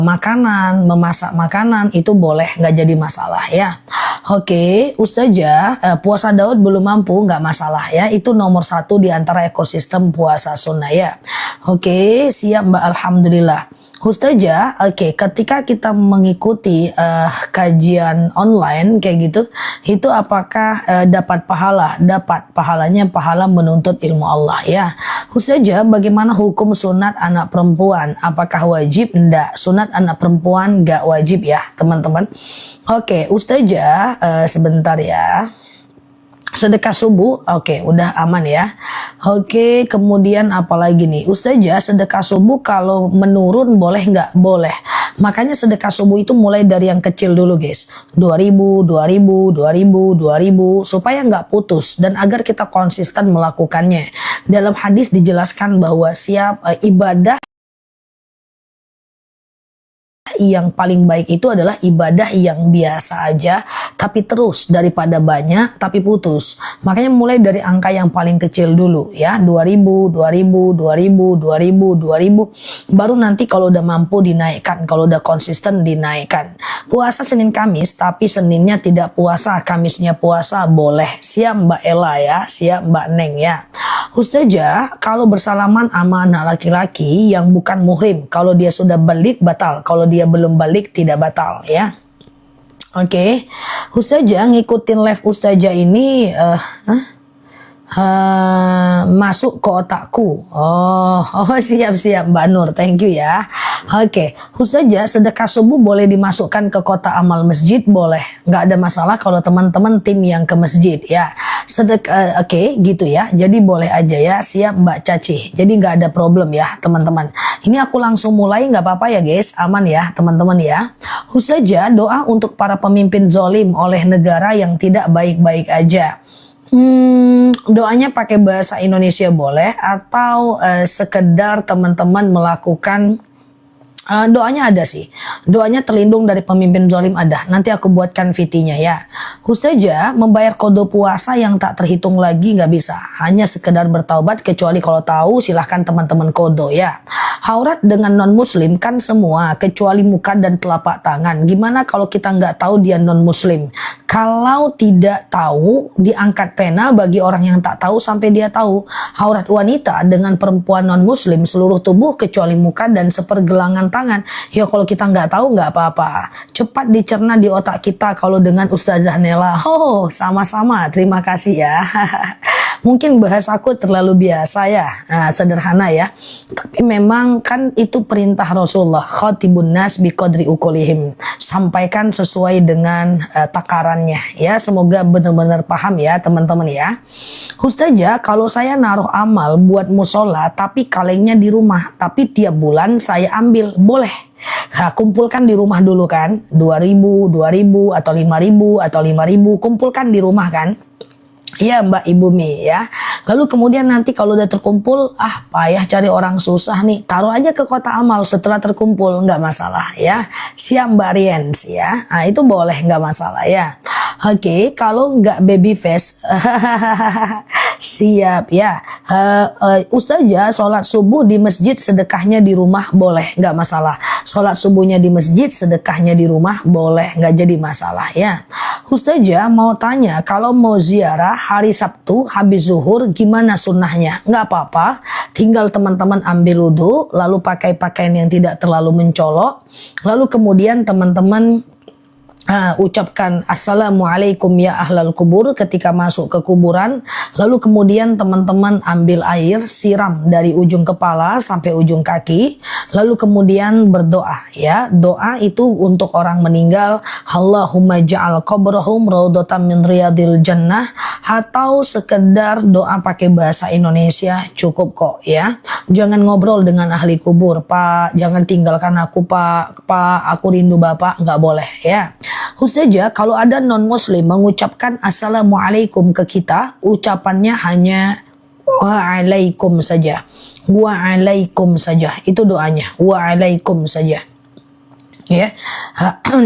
makanan, memasak makanan itu boleh, nggak jadi masalah ya. Oke, Ustazah, puasa Daud belum mampu, nggak masalah ya. Itu nomor 1 di antara ekosistem puasa sunnah ya. Oke, siap Mbak, alhamdulillah. Ustazah, oke, ketika kita mengikuti kajian online kayak gitu, itu apakah dapat pahala? Dapat pahalanya, pahala menuntut ilmu Allah ya. Ustazah, bagaimana hukum sunat anak perempuan? Apakah wajib? Enggak, sunat anak perempuan enggak wajib ya teman-teman. Oke, Ustazah, sebentar ya. Sedekah subuh, oke, udah aman ya. Oke, kemudian apalagi nih, Ustazah, sedekah subuh kalau menurun boleh nggak? Boleh. Makanya sedekah subuh itu mulai dari yang kecil dulu guys. 2000, 2000, 2000, 2000 supaya nggak putus dan agar kita konsisten melakukannya. Dalam hadis dijelaskan bahwa ibadah yang paling baik itu adalah ibadah yang biasa aja tapi terus daripada banyak tapi putus. Makanya mulai dari angka yang paling kecil dulu ya, 2000, 2000, 2000, 2000, 2000, baru nanti kalau udah mampu dinaikkan, kalau udah konsisten dinaikkan. Puasa Senin Kamis tapi Seninnya tidak puasa, Kamisnya puasa boleh. Siap Mbak Ella ya, siap Mbak Neng ya. Ustazah, kalau bersalaman sama anak laki-laki yang bukan muhrim, kalau dia sudah balik batal, kalau dia belum balik tidak batal ya. Oke, Ustazah ngikutin live Ustazah ini masuk ke otakku. Oh siap Mbak Nur, thank you ya. Oke, Ustazah, sedekah subuh boleh dimasukkan ke kotak amal masjid? Boleh, nggak ada masalah kalau teman-teman tim yang ke masjid ya. Oke, gitu ya. Jadi boleh aja ya. Siap Mbak Caci. Jadi nggak ada problem ya teman-teman. Ini aku langsung mulai, nggak apa-apa ya guys, aman ya teman-teman ya. Ustazah, doa untuk para pemimpin zolim oleh negara yang tidak baik-baik aja. Doanya pakai bahasa Indonesia boleh atau sekedar teman-teman melakukan doanya ada sih. Doanya terlindung dari pemimpin zalim ada. Nanti aku buatkan VT-nya ya. Ustazah, membayar qada puasa yang tak terhitung lagi nggak bisa. Hanya sekedar bertaubat, kecuali kalau tahu silahkan teman-teman qada ya. Aurat dengan non muslim kan semua kecuali muka dan telapak tangan. Gimana kalau kita nggak tahu dia non muslim? Kalau tidak tahu, diangkat pena bagi orang yang tak tahu sampai dia tahu. Aurat wanita dengan perempuan non muslim seluruh tubuh kecuali muka dan sepergelangan tangan. Ya kalau kita nggak tahu nggak apa-apa. Cepat dicerna di otak kita kalau dengan Ustazah Nela. Oh sama-sama, terima kasih ya. Mungkin bahasaku terlalu biasa ya, sederhana ya. Tapi memang kan itu perintah Rasulullah. Khatibun nas biqadri uqulihim. Sampaikan sesuai dengan takarannya ya. Semoga benar-benar paham ya teman-teman ya. Ustazah, kalau saya naruh amal buat musola tapi kalengnya di rumah, tapi tiap bulan saya ambil, boleh. Nah, kumpulkan di rumah dulu kan, 2000, 2000 atau 5000 atau 5000, kumpulkan di rumah kan. Iya Mbak Ibu Mi ya. Lalu kemudian nanti kalau udah terkumpul, payah cari orang susah nih, taruh aja ke kotak amal setelah terkumpul, nggak masalah ya. Siap Mbak Riens ya. Nah itu boleh, nggak masalah ya. Oke, kalau nggak baby face, siap ya. Ustazah, sholat subuh di masjid, sedekahnya di rumah boleh, nggak masalah. Sholat subuhnya di masjid, sedekahnya di rumah boleh, nggak jadi masalah ya. Ustazah mau tanya, kalau mau ziarah hari Sabtu habis zuhur gimana sunnahnya? Nggak apa-apa, tinggal teman-teman ambil wudhu, lalu pakai pakaian yang tidak terlalu mencolok, lalu kemudian teman-teman ucapkan assalamualaikum ya ahlal kubur ketika masuk ke kuburan. Lalu kemudian teman-teman ambil air, siram dari ujung kepala sampai ujung kaki, lalu kemudian berdoa ya. Doa itu untuk orang meninggal, Allahumma ja'al qabrahum raudhatan min riyadil jannah, atau sekedar doa pakai bahasa Indonesia cukup kok ya. Jangan ngobrol dengan ahli kubur, Pak, jangan tinggalkan aku Pak, aku rindu Bapak, nggak boleh ya. Ustazah, kalau ada non muslim mengucapkan assalamualaikum ke kita, ucapannya hanya waalaikum saja. Waalaikum saja. Itu doanya. Waalaikum saja. Ya,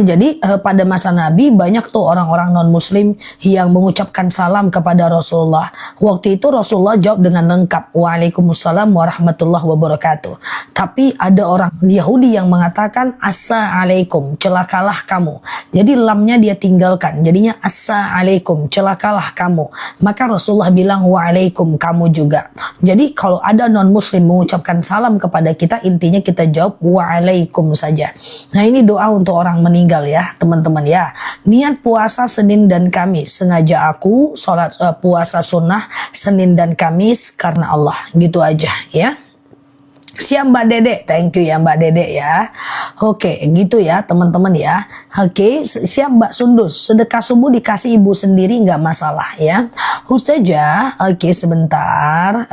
jadi pada masa Nabi banyak tuh orang-orang non-Muslim yang mengucapkan salam kepada Rasulullah. Waktu itu Rasulullah jawab dengan lengkap, Waalaikumsalam warahmatullahi wabarakatuh. Tapi ada orang Yahudi yang mengatakan Assalamualaikum, celakalah kamu. Jadi lamnya dia tinggalkan, jadinya Assalamualaikum, celakalah kamu. Maka Rasulullah bilang Waalaikum, kamu juga. Jadi kalau ada non-Muslim mengucapkan salam kepada kita, intinya kita jawab Waalaikum saja. Nah, ini doa untuk orang meninggal ya teman-teman ya. Niat puasa Senin dan Kamis. Sengaja aku sholat puasa sunnah Senin dan Kamis karena Allah. Gitu aja ya. Siap Mbak Dede, thank you ya Mbak Dede ya. Oke, gitu ya teman-teman ya. Oke, siap Mbak Sundus. Sedekah subuh dikasih ibu sendiri nggak masalah ya. Ustazah, oke sebentar.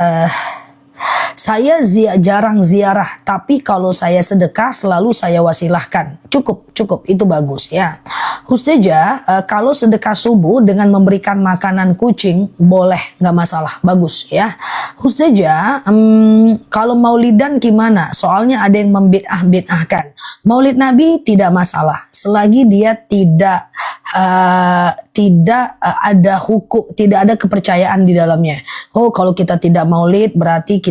Saya jarang ziarah, tapi kalau saya sedekah selalu saya wasilahkan. Cukup, itu bagus ya. Ustazah, kalau sedekah subuh dengan memberikan makanan kucing, boleh, nggak masalah, bagus ya. Ustazah, kalau maulidan gimana? Soalnya ada yang membid'ah-bid'ahkan. Maulid Nabi tidak masalah, selagi dia tidak ada hukum, tidak ada kepercayaan di dalamnya. Oh, kalau kita tidak maulid berarti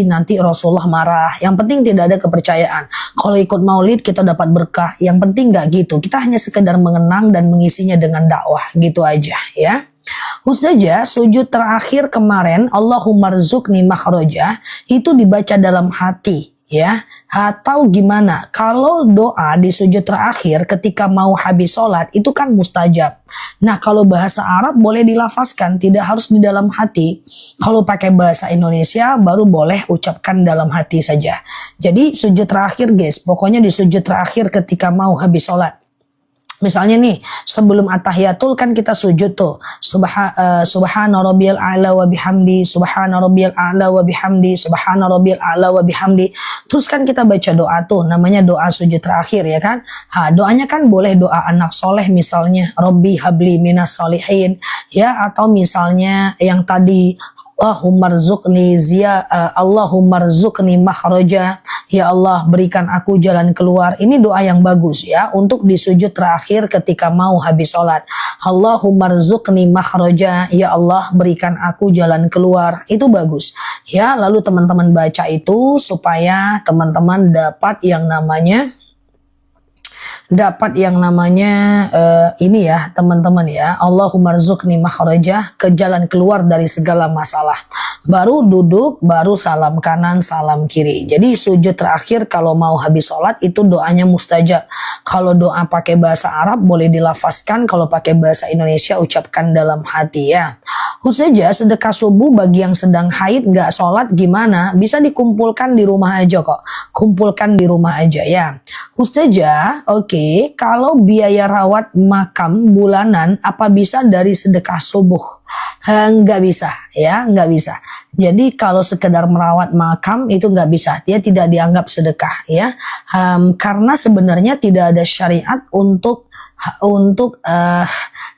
nanti Rasulullah marah. Yang penting tidak ada kepercayaan. Kalau ikut maulid kita dapat berkah. Yang penting nggak gitu. Kita hanya sekedar mengenang dan mengisinya dengan dakwah, gitu aja ya. Ustazah, sujud terakhir kemarin Allahumma rzuqni makhraja itu dibaca dalam hati ya, atau gimana? Kalau doa di sujud terakhir ketika mau habis sholat itu kan mustajab. Nah, kalau bahasa Arab boleh dilafazkan, tidak harus di dalam hati. Kalau pakai bahasa Indonesia baru boleh ucapkan dalam hati saja. Jadi sujud terakhir guys, pokoknya di sujud terakhir ketika mau habis sholat. Misalnya nih, sebelum at-tahiyatul kan kita sujud tuh. Subhana rabbiyal a'la wa bihamdi, subhana rabbiyal a'la wa bihamdi, subhana rabbiyal a'la wa bihamdi. Terus kan kita baca doa tuh, namanya doa sujud terakhir ya kan. Doanya kan boleh doa anak soleh misalnya, Rabbi habli minas solihin ya, atau misalnya yang tadi Allahumma rzuqni makhraja, ya Allah berikan aku jalan keluar. Ini doa yang bagus ya untuk di sujud terakhir ketika mau habis sholat. Allahumma rzuqni makhraja, ya Allah berikan aku jalan keluar. Itu bagus ya. Lalu teman-teman baca itu supaya teman-teman dapat yang namanya ini ya teman-teman ya, Allahumma rzuqni makhraja, ke jalan keluar dari segala masalah. Baru duduk, baru salam kanan, salam kiri. Jadi sujud terakhir kalau mau habis sholat itu doanya mustajab. Kalau doa pakai bahasa Arab boleh dilafazkan, kalau pakai bahasa Indonesia ucapkan dalam hati ya. Ustazah, sedekah subuh bagi yang sedang haid nggak sholat gimana? Bisa dikumpulkan di rumah aja kok. Kumpulkan di rumah aja ya. Ustazah, oke. Kalau biaya rawat makam bulanan apa bisa dari sedekah subuh? Nggak bisa ya, nggak bisa. Jadi kalau sekedar merawat makam itu nggak bisa, dia tidak dianggap sedekah ya, karena sebenarnya tidak ada syariat untuk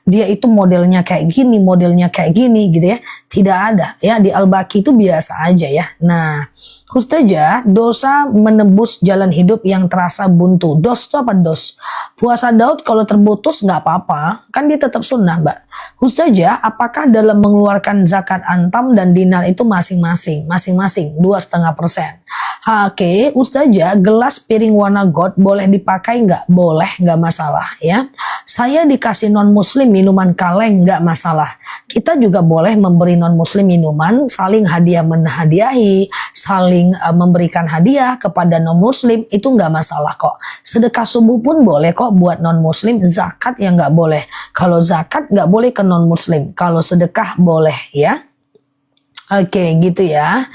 dia itu modelnya kayak gini gitu ya, tidak ada ya. Di Al-Baqi itu biasa aja ya. Nah, Ustazah, dosa menembus jalan hidup yang terasa buntu. Dos itu apa dos? Puasa Daud kalau terputus nggak apa-apa, kan dia tetap sunnah Mbak. Ustazah, apakah dalam mengeluarkan zakat antam dan dinar itu masing-masing 2,5%? Oke, Ustazah, gelas piring warna gold boleh dipakai nggak? Boleh, nggak masalah ya. Saya dikasih non-muslim minuman kaleng, nggak masalah. Kita juga boleh memberi non-muslim minuman, saling hadiah menhadiahi, saling memberikan hadiah kepada non-muslim, itu nggak masalah kok. Sedekah subuh pun boleh kok buat non-muslim, zakat yang nggak boleh. Kalau zakat nggak boleh ke non-muslim, kalau sedekah boleh ya. Oke, gitu ya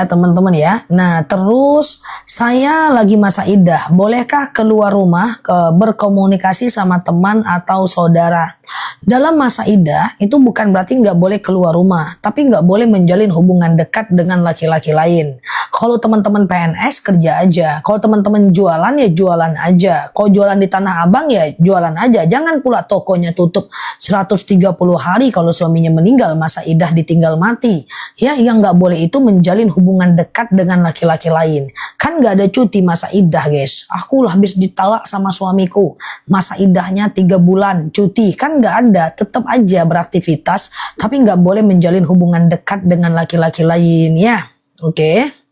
teman-teman ya. Nah, terus saya lagi masa iddah, bolehkah keluar rumah berkomunikasi sama teman atau saudara? Dalam masa iddah itu bukan berarti nggak boleh keluar rumah, tapi nggak boleh menjalin hubungan dekat dengan laki-laki lain. Kalau teman-teman PNS kerja aja, kalau teman-teman jualan ya jualan aja, kalau jualan di Tanah Abang ya jualan aja. Jangan pula tokonya tutup 130 hari kalau suaminya meninggal, masa iddah ditinggal mati. Ya, yang nggak boleh itu menjalin hubungan dekat dengan laki-laki lain. Kan nggak ada cuti masa iddah, guys. Aku lah habis ditalak sama suamiku. Masa iddahnya 3 bulan, cuti. Kan nggak ada, tetap aja beraktivitas. Tapi nggak boleh menjalin hubungan dekat dengan laki-laki lain, ya. Oke.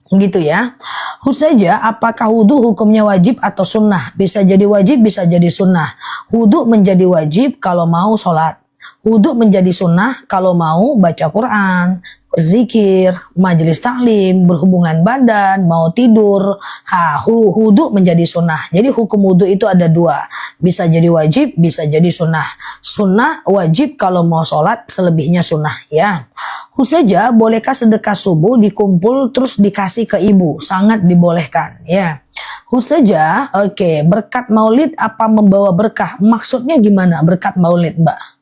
Gitu ya. Ustazah, apakah wudhu hukumnya wajib atau sunnah? Bisa jadi wajib, bisa jadi sunnah. Wudhu menjadi wajib kalau mau sholat. Wudhu menjadi sunnah kalau mau baca Quran, berzikir, majelis taklim, berhubungan badan, mau tidur. Wudhu menjadi sunnah. Jadi hukum wudhu itu ada 2. Bisa jadi wajib, bisa jadi sunnah. Sunnah wajib kalau mau sholat, selebihnya sunnah, ya. Ustazah, bolehkah sedekah subuh dikumpul terus dikasih ke ibu? Sangat dibolehkan, ya. Ustazah, oke, berkat maulid apa membawa berkah? Maksudnya gimana berkat maulid, Mbak?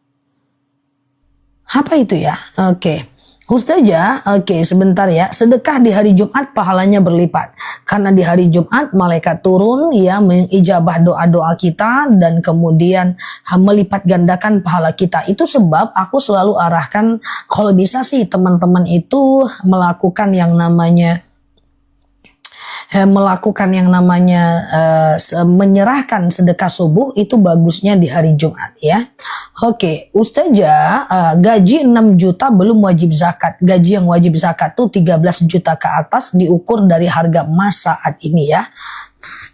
Apa itu ya? Oke. Ustazah, oke, sebentar ya. Sedekah di hari Jumat pahalanya berlipat. Karena di hari Jumat malaikat turun ya mengijabah doa-doa kita dan kemudian melipat gandakan pahala kita. Itu sebab aku selalu arahkan kalau bisa sih teman-teman itu melakukan yang namanya menyerahkan sedekah subuh itu bagusnya di hari Jumat, ya. Oke, Ustazah, gaji 6 juta belum wajib zakat. Gaji yang wajib zakat tuh 13 juta ke atas diukur dari harga emas saat ini, ya.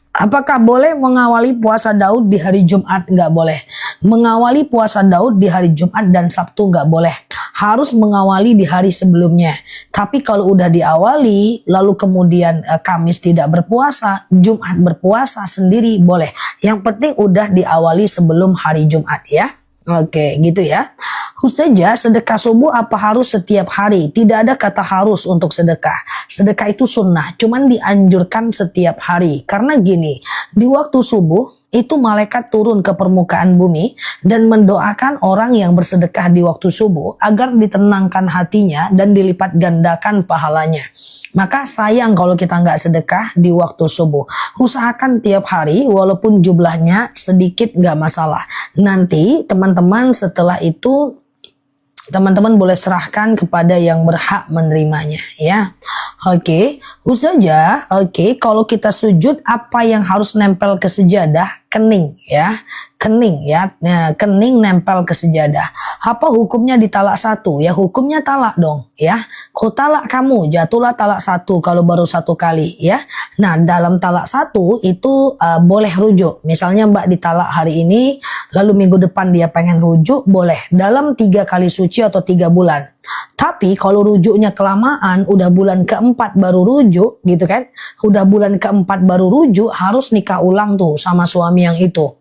Apakah boleh mengawali puasa Daud di hari Jumat? Nggak boleh. Mengawali puasa Daud di hari Jumat dan Sabtu nggak boleh. Harus mengawali di hari sebelumnya. Tapi kalau udah diawali, lalu kemudian Kamis tidak berpuasa, Jumat berpuasa sendiri boleh. Yang penting udah diawali sebelum hari Jumat, ya. Oke, gitu ya. Ustazah, sedekah subuh apa harus setiap hari? Tidak ada kata harus untuk sedekah. Sedekah itu sunnah, cuman dianjurkan setiap hari. Karena gini, di waktu subuh itu malaikat turun ke permukaan bumi dan mendoakan orang yang bersedekah di waktu subuh agar ditenangkan hatinya dan dilipat gandakan pahalanya. Maka sayang kalau kita nggak sedekah di waktu subuh. Usahakan tiap hari walaupun jumlahnya sedikit nggak masalah. Nanti teman-teman setelah itu teman-teman boleh serahkan kepada yang berhak menerimanya, ya. Oke, Ustazah, kalau kita sujud apa yang harus nempel ke sejadah? Kening, ya. Kening, ya. Nah, kening nempel ke sejadah. Apa hukumnya di talak 1? Ya hukumnya talak dong, ya. Kau talak kamu, jatuhlah talak 1 kalau baru 1 kali, ya. Nah, dalam talak 1 itu boleh rujuk. Misalnya Mbak ditalak hari ini, lalu minggu depan dia pengen rujuk, boleh. Dalam 3 kali suci atau 3 bulan. Tapi kalau rujuknya kelamaan, udah bulan keempat baru rujuk, gitu kan. Udah bulan keempat baru rujuk, harus nikah ulang tuh sama suami yang itu.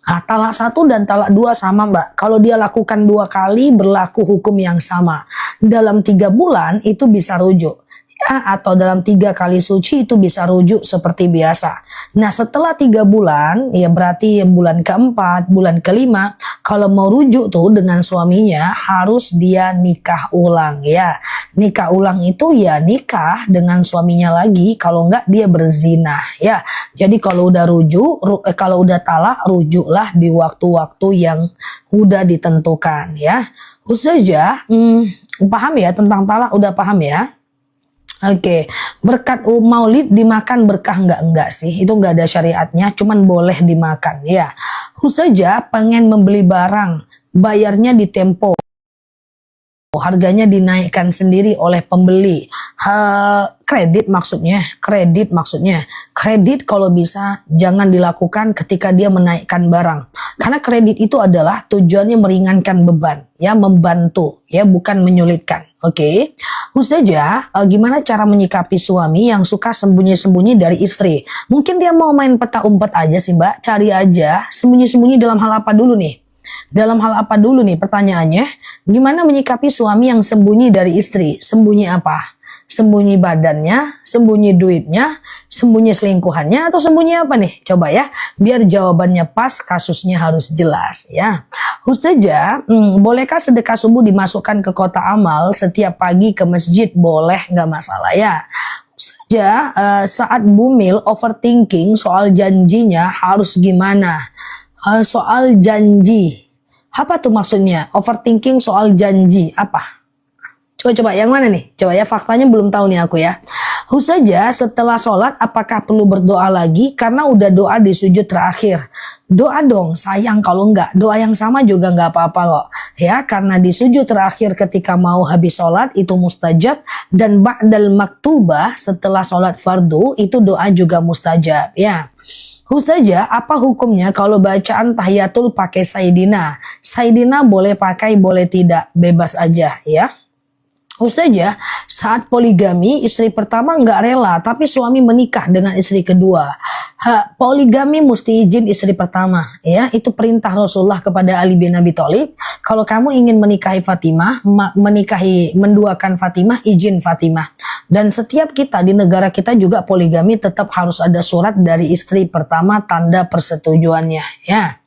Nah, talak 1 dan talak 2 sama, Mbak. Kalau dia lakukan 2 kali, berlaku hukum yang sama. Dalam 3 bulan itu bisa rujuk. Atau dalam 3 kali suci itu bisa rujuk seperti biasa. Nah, setelah 3 bulan, ya berarti bulan keempat, bulan kelima, kalau mau rujuk tuh dengan suaminya harus dia nikah ulang, ya. Nikah ulang itu ya nikah dengan suaminya lagi, kalau enggak dia berzina, ya. Jadi kalau udah kalau udah talak, rujuklah di waktu-waktu yang udah ditentukan, ya. Ustazah, paham ya tentang talak, udah paham ya? Oke, berkat maulid dimakan berkah enggak sih, itu enggak ada syariatnya, cuman boleh dimakan, ya. Ustazah pengen membeli barang, bayarnya di tempo, harganya dinaikkan sendiri oleh pembeli. Kredit maksudnya. Kredit kalau bisa jangan dilakukan ketika dia menaikkan barang. Karena kredit itu adalah tujuannya meringankan beban, ya, membantu, ya, bukan menyulitkan. Oke. Ustazah, gimana cara menyikapi suami yang suka sembunyi-sembunyi dari istri? Mungkin dia mau main peta umpet aja sih, Mbak. Cari aja sembunyi-sembunyi dalam hal apa dulu nih? Dalam hal apa dulu nih pertanyaannya? Gimana menyikapi suami yang sembunyi dari istri? Sembunyi apa? Sembunyi badannya, sembunyi duitnya, sembunyi selingkuhannya, atau sembunyi apa nih? Coba ya, biar jawabannya pas, kasusnya harus jelas, ya. Ustazah, bolehkah sedekah subuh dimasukkan ke kotak amal setiap pagi ke masjid? Boleh, nggak masalah, ya. Ustazah, saat bumil overthinking soal janjinya harus gimana? Soal janji, apa tuh maksudnya? Overthinking soal janji, apa? Coba yang mana nih? Coba ya, faktanya belum tahu nih aku ya. Saja setelah sholat apakah perlu berdoa lagi karena udah doa di sujud terakhir? Doa dong, sayang kalau enggak. Doa yang sama juga enggak apa-apa loh. Ya, karena di sujud terakhir ketika mau habis sholat itu mustajab, dan ba'dal maktubah setelah sholat fardu itu doa juga mustajab ya. Ustazah, apa hukumnya kalau bacaan tahiyatul pakai Sayyidina? Sayyidina boleh pakai, boleh tidak, bebas aja ya. Ustazah, saat poligami istri pertama nggak rela tapi suami menikah dengan istri kedua. Poligami mesti izin istri pertama ya, itu perintah Rasulullah kepada Ali bin Abi Thalib. Kalau kamu ingin menikahi Fatimah, menduakan Fatimah, izin Fatimah. Dan setiap kita di negara kita juga poligami tetap harus ada surat dari istri pertama tanda persetujuannya ya.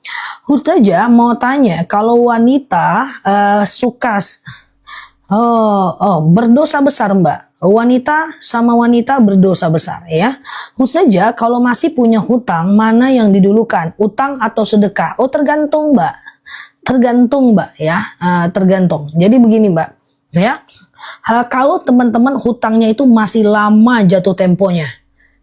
Ustazah mau tanya, kalau wanita suka berdosa besar Mbak. Wanita sama wanita berdosa besar ya. Ustazah, kalau masih punya hutang, mana yang didulukan? Utang atau sedekah? Oh, tergantung Mbak. Tergantung Mbak ya. Tergantung. Jadi begini Mbak ya. Kalau teman-teman hutangnya itu masih lama jatuh temponya.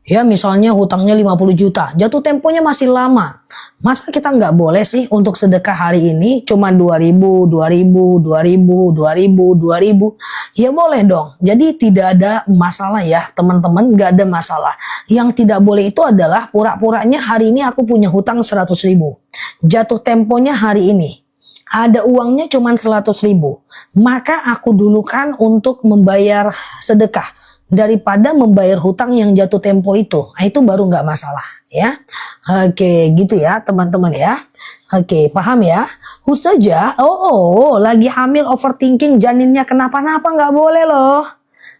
Ya, misalnya hutangnya 50 juta, jatuh temponya masih lama. Masa kita nggak boleh sih untuk sedekah hari ini cuma 2000, 2000, 2000, 2000, 2000? Ya boleh dong. Jadi tidak ada masalah ya teman-teman, nggak ada masalah. Yang tidak boleh itu adalah pura-puranya hari ini aku punya hutang 100.000. Jatuh temponya hari ini. Ada uangnya cuma 100.000. Maka aku dulukan untuk membayar sedekah daripada membayar hutang yang jatuh tempo itu. Nah, itu baru nggak masalah ya. Oke, gitu ya teman-teman ya. Oke, paham ya. Ustazah, lagi hamil overthinking janinnya kenapa-napa nggak boleh loh.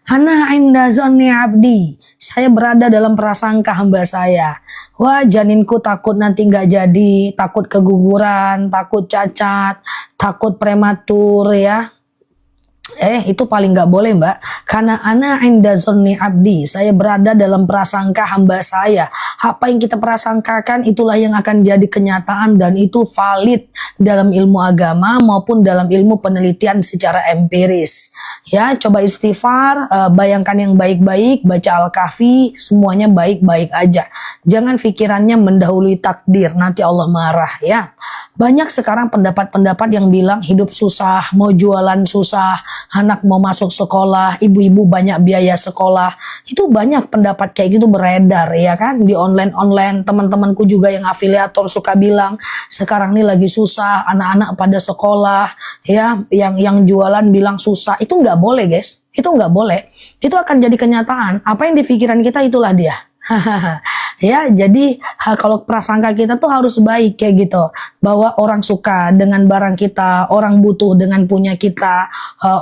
Hana inda zonni abdi. Saya berada dalam prasangka hamba saya. Wah, janinku takut nanti nggak jadi, takut keguguran, takut cacat, takut prematur ya. Itu paling nggak boleh Mbak, karena ana inda zonni abdi, saya berada dalam prasangka hamba saya. Apa yang kita prasangkakan itulah yang akan jadi kenyataan, dan itu valid dalam ilmu agama maupun dalam ilmu penelitian secara empiris. Ya, coba istighfar, bayangkan yang baik-baik, baca Al-Kahfi, semuanya baik-baik aja. Jangan pikirannya mendahului takdir, nanti Allah marah ya. Banyak sekarang pendapat-pendapat yang bilang hidup susah, mau jualan susah, anak mau masuk sekolah, ibu-ibu banyak biaya sekolah. Itu banyak pendapat kayak gitu beredar ya kan, di online-online. Teman-temanku juga yang afiliator suka bilang sekarang ini lagi susah, anak-anak pada sekolah ya, yang jualan bilang susah. Itu nggak boleh guys, itu nggak boleh. Itu akan jadi kenyataan. Apa yang di pikiran kita itulah dia. Ya, jadi kalau prasangka kita tuh harus baik kayak gitu, bahwa orang suka dengan barang kita, orang butuh dengan punya kita,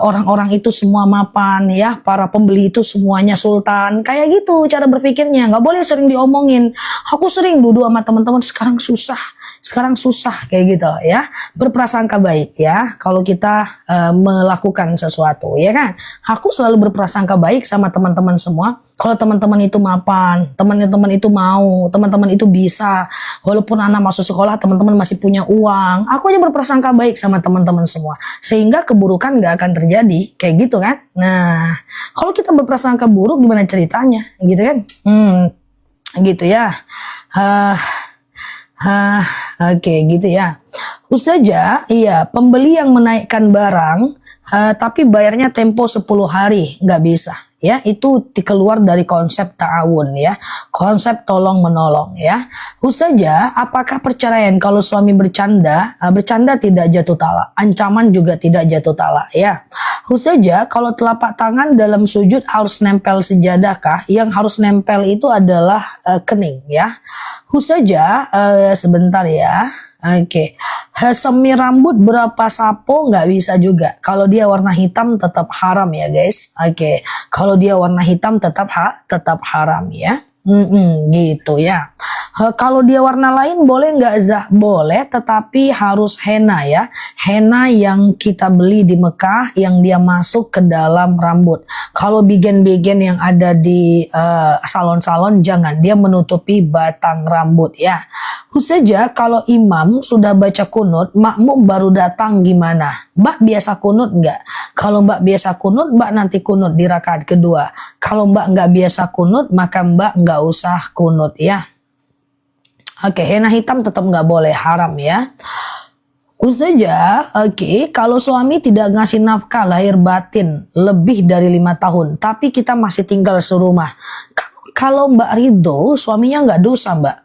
orang-orang itu semua mapan ya, para pembeli itu semuanya sultan, kayak gitu cara berpikirnya. Nggak boleh sering diomongin. Aku sering duduk sama teman-teman, sekarang susah kayak gitu ya. Berprasangka baik ya kalau kita melakukan sesuatu ya kan. Aku selalu berprasangka baik sama teman-teman semua. Kalau teman-teman itu mapan, teman-teman itu mau, teman-teman itu bisa, walaupun anak masuk sekolah teman-teman masih punya uang, aku aja berprasangka baik sama teman-teman semua, sehingga keburukan gak akan terjadi kayak gitu kan. Nah, kalau kita berprasangka buruk gimana ceritanya gitu kan. Gitu ya. Oke, gitu ya. Ustazah, iya, pembeli yang menaikkan barang tapi bayarnya tempo 10 hari nggak bisa. Ya, itu keluar dari konsep ta'awun ya, konsep tolong menolong ya. Ustazah, apakah perceraian kalau suami bercanda tidak jatuh talak, ancaman juga tidak jatuh talak ya. Ustazah, kalau telapak tangan dalam sujud harus nempel sejadah kah? Yang harus nempel itu adalah kening ya. Ustazah, sebentar ya. Oke, semir rambut berapa sapo nggak bisa juga. Kalau dia warna hitam tetap haram ya guys. Oke, kalau dia warna hitam tetap haram ya. Gitu ya. Kalau dia warna lain boleh nggak Zah? Boleh, tetapi harus henna ya. Henna yang kita beli di Mekah yang dia masuk ke dalam rambut. Kalau bigen-bigen yang ada di salon-salon jangan, dia menutupi batang rambut ya. Saja kalau imam sudah baca kunut, makmum baru datang gimana? Mbak biasa kunut nggak? Kalau Mbak biasa kunut, Mbak nanti kunut di rakaat kedua. Kalau Mbak nggak biasa kunut, maka Mbak nggak usah kunut ya. Oke, henna hitam tetap nggak boleh, haram ya. Ustazah, kalau suami tidak ngasih nafkah lahir batin lebih dari 5 tahun, tapi kita masih tinggal serumah. Kalau Mbak ridho, suaminya nggak dosa Mbak.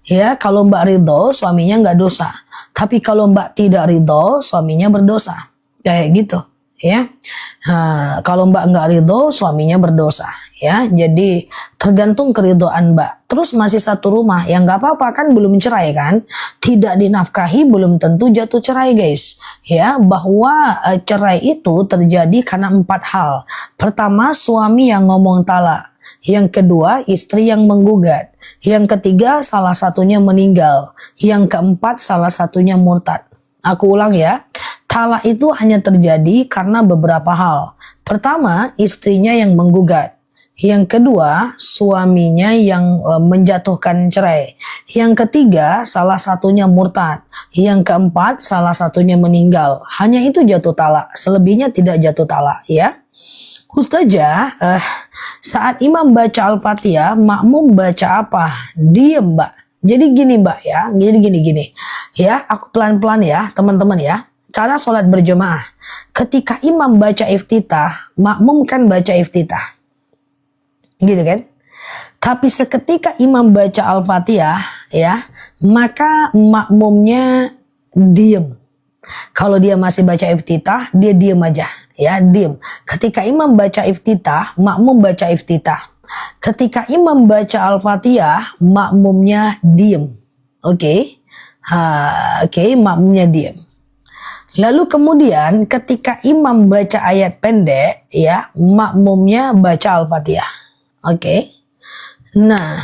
Ya, kalau Mbak ridho, suaminya nggak dosa. Tapi kalau Mbak tidak ridho, suaminya berdosa. Kayak gitu, ya. Kalau Mbak nggak ridho, suaminya berdosa. Ya, jadi tergantung keridhoan Mbak. Terus masih satu rumah, ya nggak apa-apa kan, belum cerai kan? Tidak dinafkahi belum tentu jatuh cerai guys. Ya, bahwa cerai itu terjadi karena 4 hal. Pertama, suami yang ngomong talak. Yang kedua, istri yang menggugat. Yang ketiga, salah satunya meninggal. Yang keempat, salah satunya murtad. Aku ulang ya, talak itu hanya terjadi karena beberapa hal. Pertama, istrinya yang menggugat. Yang kedua, suaminya yang menjatuhkan cerai. Yang ketiga, salah satunya murtad. Yang keempat, salah satunya meninggal. Hanya itu jatuh talak, selebihnya tidak jatuh talak ya. Ustazah, saat imam baca Al-Fatihah, makmum baca apa? Diem Mbak. Jadi gini Mbak ya, jadi gini. Ya, aku pelan-pelan ya teman-teman ya. Cara sholat berjamaah. Ketika imam baca iftitah, makmum kan baca iftitah. Gitu kan? Tapi seketika imam baca Al-Fatihah ya, maka makmumnya diem. Kalau dia masih baca iftitah, dia diem aja. Ya, diem. Ketika imam baca iftitah, makmum baca iftitah. Ketika imam baca Al-Fatihah, makmumnya diem. Oke. Makmumnya diem. Lalu kemudian ketika imam baca ayat pendek, ya, makmumnya baca Al-Fatihah. Oke. Nah,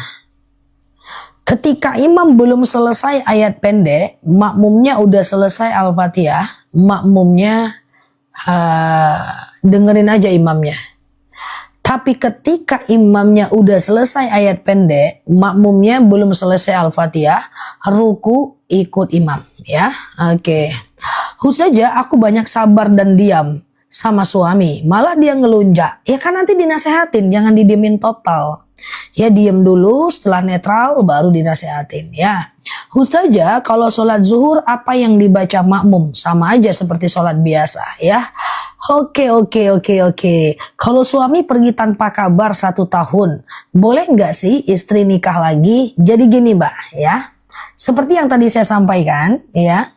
ketika imam belum selesai ayat pendek, makmumnya udah selesai Al-Fatihah, makmumnya dengerin aja imamnya. Tapi ketika imamnya udah selesai ayat pendek, makmumnya belum selesai Al-Fatihah, ruku ikut imam ya. Oke. Ustazah, aku banyak sabar dan diam sama suami, malah dia ngelunjak. Ya kan nanti dinasehatin, jangan didiemin total. Ya diam dulu, setelah netral baru dinasehatin ya. Ustazah, kalau sholat zuhur apa yang dibaca makmum? Sama aja seperti sholat biasa ya. Oke. Kalau suami pergi tanpa kabar 1 tahun, boleh nggak sih istri nikah lagi? Jadi gini Mbak ya. Seperti yang tadi saya sampaikan ya.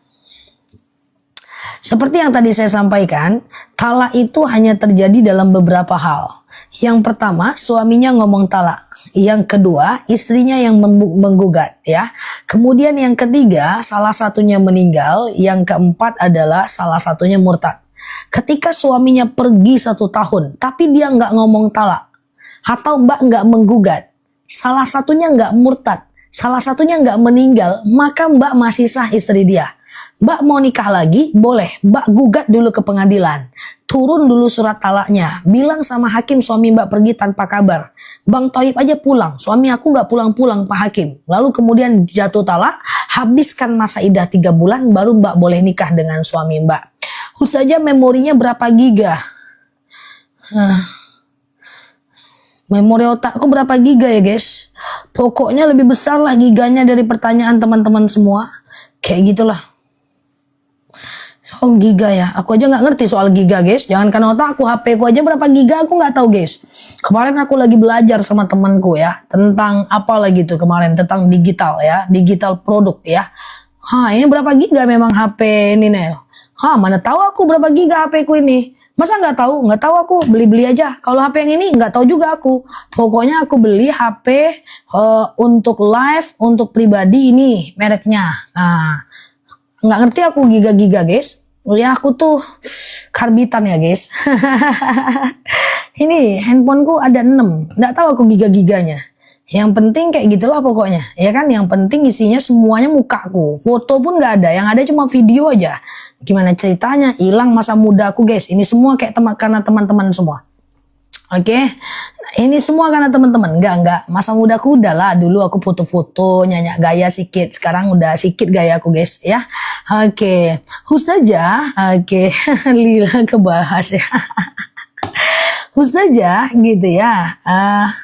Seperti yang tadi saya sampaikan, talak itu hanya terjadi dalam beberapa hal. Yang pertama, suaminya ngomong talak. Yang kedua, istrinya yang menggugat ya. Kemudian yang ketiga, salah satunya meninggal. Yang keempat adalah salah satunya murtad. Ketika suaminya pergi 1 tahun, tapi dia nggak ngomong talak, atau Mbak nggak menggugat, salah satunya nggak murtad, salah satunya nggak meninggal, maka Mbak masih sah istri dia. Mbak mau nikah lagi, boleh. Mbak gugat dulu ke pengadilan. Turun dulu surat talaknya. Bilang sama hakim suami Mbak pergi tanpa kabar. Bang Toib aja pulang. Suami aku nggak pulang-pulang Pak Hakim. Lalu kemudian jatuh talak. Habiskan masa iddah 3 bulan. Baru Mbak boleh nikah dengan suami Mbak. Ustazah, memorinya berapa giga? Memori otakku berapa giga ya guys? Pokoknya lebih besar lah giganya dari pertanyaan teman-teman semua. Kayak gitulah. Oh giga ya, aku aja nggak ngerti soal giga guys. Jangan karena otak aku, HP ku aja berapa giga aku nggak tahu guys. Kemarin aku lagi belajar sama temanku ya tentang apa lagi tuh kemarin, tentang digital ya, digital produk ya. Ini berapa giga memang HP ini Nel? Mana tahu aku berapa giga HP ku ini? Masa nggak tahu? Nggak tahu aku, beli-beli aja. Kalau HP yang ini nggak tahu juga aku. Pokoknya aku beli HP untuk live, untuk pribadi ini mereknya. Nah, nggak ngerti aku giga-giga guys. Ya aku tuh karbitan ya guys. Ini handphoneku ada 6. Nggak tahu aku giga-giganya. Yang penting kayak gitulah pokoknya, ya kan? Yang penting isinya semuanya mukaku, foto pun nggak ada, yang ada cuma video aja. Gimana ceritanya? Hilang masa muda aku guys. Ini semua kayak karena teman-teman semua. Oke, ini semua karena teman-teman. Enggak. Masa mudaku udah lah. Dulu aku foto-foto, nyanyi gaya sikit. Sekarang udah sikit gaya aku guys, ya. Oke, Ustazah. Oke, Lila kebahas ya. Ustazah gitu ya.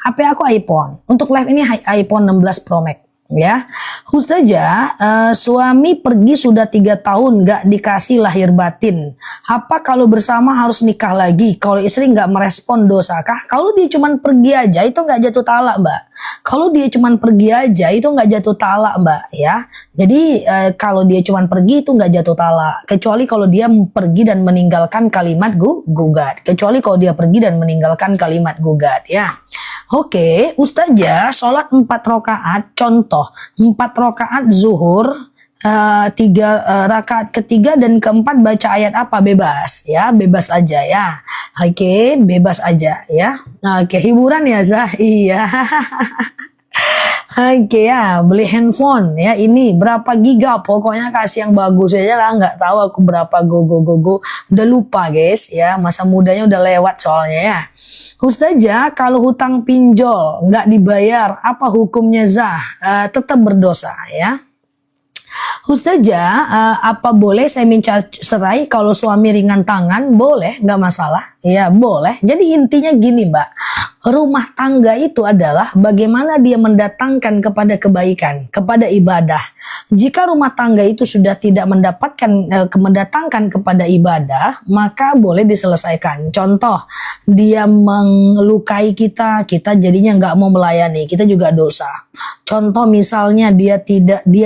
HP aku iPhone. Untuk live ini iPhone 16 Pro Max. Ya, Ustazah, suami pergi sudah 3 tahun nggak dikasih lahir batin. Apa kalau bersama harus nikah lagi? Kalau istri nggak merespon dosakah? Kalau dia cuman pergi aja itu nggak jatuh talak, Mbak. Kalau dia cuman pergi aja itu nggak jatuh talak, Mbak. Ya, jadi kalau dia cuman pergi itu nggak jatuh talak. Kecuali kalau dia pergi dan meninggalkan kalimat gugat. Kecuali kalau dia pergi dan meninggalkan kalimat gugat, ya. Oke, Ustazah, sholat 4 rakaat, contoh 4 rakaat zuhur, 3 rakaat ketiga dan keempat baca ayat apa? Bebas, ya, bebas aja ya. Oke, bebas aja ya. Oke, hiburan ya Zah, iya. Oke ya, beli handphone ya, ini berapa giga, pokoknya kasih yang bagus aja lah, nggak tahu aku berapa go, udah lupa guys ya, masa mudanya udah lewat soalnya ya. Ustazah, kalau hutang pinjol nggak dibayar, apa hukumnya Zah? Tetap berdosa ya. Ustazah, apa boleh saya minta cerai kalau suami ringan tangan? Boleh, nggak masalah. Ya boleh. Jadi intinya gini Mbak, rumah tangga itu adalah bagaimana dia mendatangkan kepada kebaikan, kepada ibadah. Jika rumah tangga itu sudah tidak mendatangkan kepada ibadah, maka boleh diselesaikan. Contoh, dia melukai kita jadinya nggak mau melayani, kita juga dosa. Contoh misalnya dia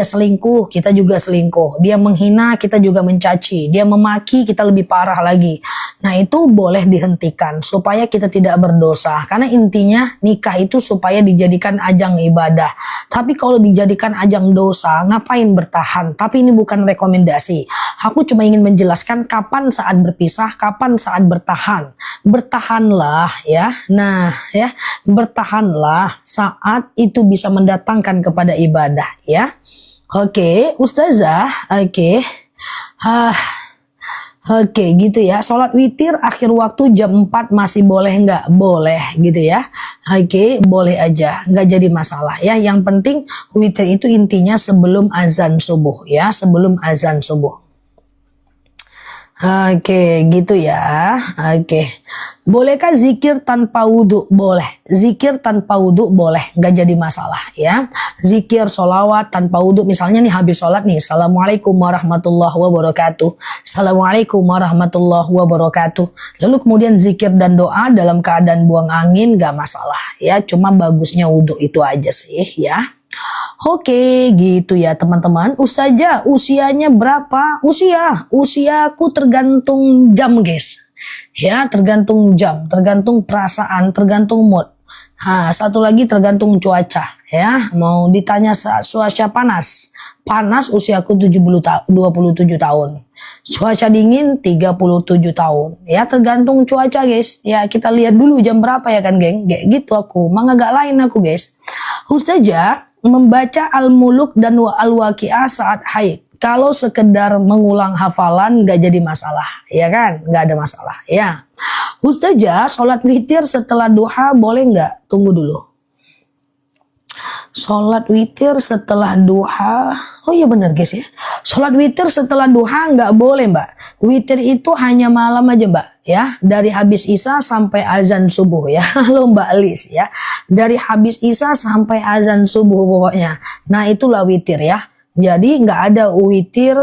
selingkuh, kita juga selingkuh. Dia menghina, kita juga mencaci. Dia memaki, kita lebih parah lagi. Nah itu boleh dihentikan supaya kita tidak berdosa. Karena intinya nikah itu supaya dijadikan ajang ibadah. Tapi kalau dijadikan ajang dosa, ngapain bertahan? Tapi ini bukan rekomendasi. Aku cuma ingin menjelaskan kapan saat berpisah, kapan saat bertahan. Bertahanlah ya. Nah ya, bertahanlah saat itu bisa mendatangkan kepada ibadah ya. Oke, Ustazah, oke. Oke gitu ya, sholat witir akhir waktu jam 4 masih boleh nggak? Boleh gitu ya. Oke, boleh aja, nggak jadi masalah ya. Yang penting witir itu intinya sebelum azan subuh ya, sebelum azan subuh. Oke, gitu ya. Oke. Bolehkah zikir tanpa wudhu? Boleh. Zikir tanpa wudhu boleh. Nggak jadi masalah ya. Zikir, sholawat tanpa wudhu. Misalnya nih habis sholat nih. Assalamualaikum warahmatullahi wabarakatuh. Assalamualaikum warahmatullahi wabarakatuh. Lalu kemudian zikir dan doa dalam keadaan buang angin. Nggak masalah ya. Cuma bagusnya wudhu itu aja sih ya. Oke gitu ya teman-teman. Ustazah usianya berapa? Usiaku tergantung jam guys. Ya tergantung jam, tergantung perasaan, tergantung mood. Satu lagi tergantung cuaca ya. Mau ditanya saat cuaca panas usiaku 27 tahun. Cuaca dingin 37 tahun. Ya tergantung cuaca guys. Ya kita lihat dulu jam berapa ya kan geng. Kayak gitu aku. Mang agak lain aku guys. Ustazah membaca Al-Muluk dan Al-Waqiah saat haid. Kalau sekedar mengulang hafalan gak jadi masalah, ya kan? Gak ada masalah, ya. Ustazah, sholat witir setelah duha boleh nggak? Tunggu dulu. Sholat witir setelah duha, oh iya bener guys ya. Sholat witir setelah duha nggak boleh Mbak. Witir itu hanya malam aja Mbak. Ya, dari habis isya sampai azan subuh ya. Halo Mbak Lis ya. Dari habis isya sampai azan subuh pokoknya. Nah, itulah witir ya. Jadi nggak ada witir